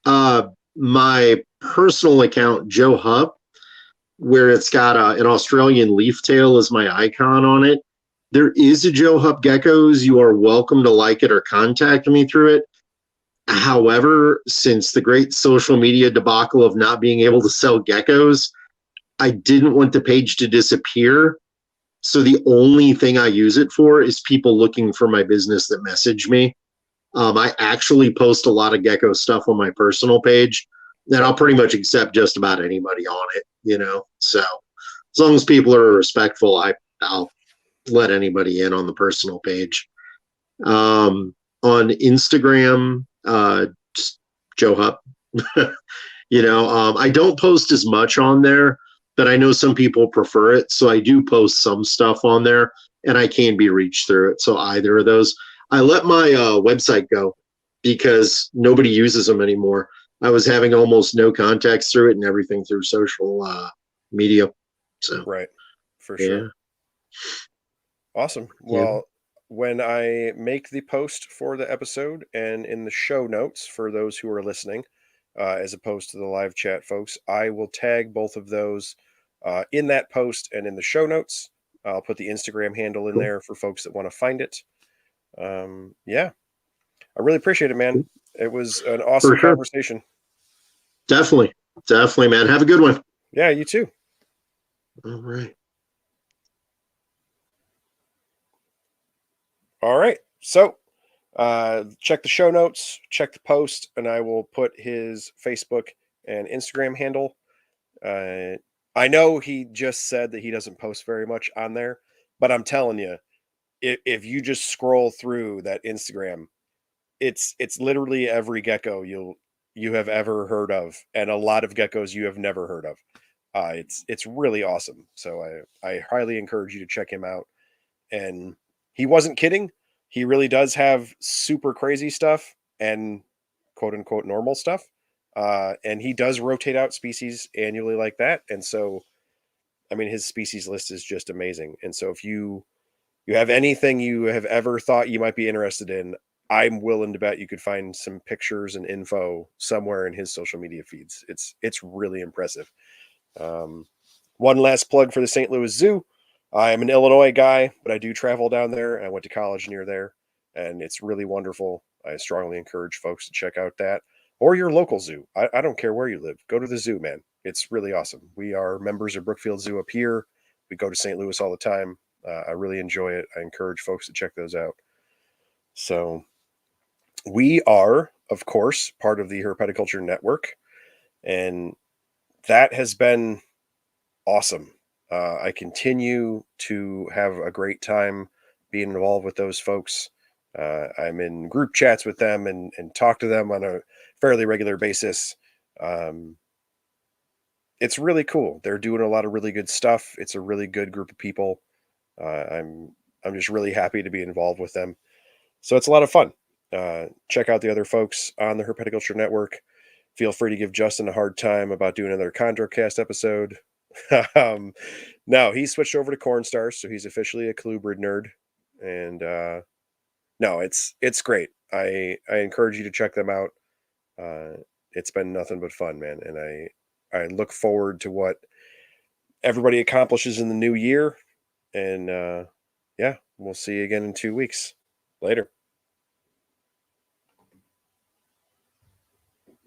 uh, my personal account, Joe Hupp, where it's got an Australian leaf tail as my icon on it. There is a Joe Hupp Geckos. You are welcome to like it or contact me through it. However, since the great social media debacle of not being able to sell geckos, I didn't want the page to disappear. So the only thing I use it for is people looking for my business that message me. I actually post a lot of gecko stuff on my personal page, and I'll pretty much accept just about anybody on it, you know. So as long as people are respectful, I'll let anybody in on the personal page. On Instagram, just Joe Hupp. I don't post as much on there, but I know some people prefer it, so I do post some stuff on there, and I can be reached through it. So either of those. I let my website go because nobody uses them anymore. I was having almost no contacts through it and everything through social media. So Right, for yeah, sure. Awesome. yeah, Well, when I make the post for the episode and in the show notes for those who are listening, as opposed to the live chat folks, I will tag both of those in that post and in the show notes. I'll put the Instagram handle in cool. there for folks that want to find it. Yeah, I really appreciate it, man. Cool. It was an For awesome sure. conversation. Definitely. Definitely, man. Have a good one. Yeah, you too. All right. All right. So check the show notes, check the post, and I will put his Facebook and Instagram handle. Uh, I know he just said that he doesn't post very much on there, but I'm telling you, if you just scroll through that Instagram, it's literally every gecko you have ever heard of, and a lot of geckos you have never heard of. It's really awesome. So I highly encourage you to check him out. And he wasn't kidding. He really does have super crazy stuff and quote unquote normal stuff. And he does rotate out species annually like that. And so, I mean, his species list is just amazing. And so, if you have anything you have ever thought you might be interested in, I'm willing to bet you could find some pictures and info somewhere in his social media feeds. It's really impressive. Um, One last plug for the St. Louis Zoo. I'm an Illinois guy, but I do travel down there. I went to college near there, and it's really wonderful. I strongly encourage folks to check out that or your local zoo. I don't care where you live. Go to the zoo, man. It's really awesome. We are members of Brookfield Zoo up here. We go to St. Louis all the time. I really enjoy it. I encourage folks to check those out. So, we are, of course, part of the Herpeticulture Network, and that has been awesome. I continue to have a great time being involved with those folks. I'm in group chats with them and talk to them on a fairly regular basis. Um, it's really cool. They're doing a lot of really good stuff. It's a really good group of people. I'm just really happy to be involved with them. So it's a lot of fun. Check out the other folks on the Herpeticulture Network. Feel free to give Justin a hard time about doing another ChondroCast episode. um, No, he switched over to corn stars, so he's officially a colubrid nerd. And no, it's great. I encourage you to check them out. It's been nothing but fun, man, and I look forward to what everybody accomplishes in the new year. And yeah, we'll see you again in 2 weeks. Later.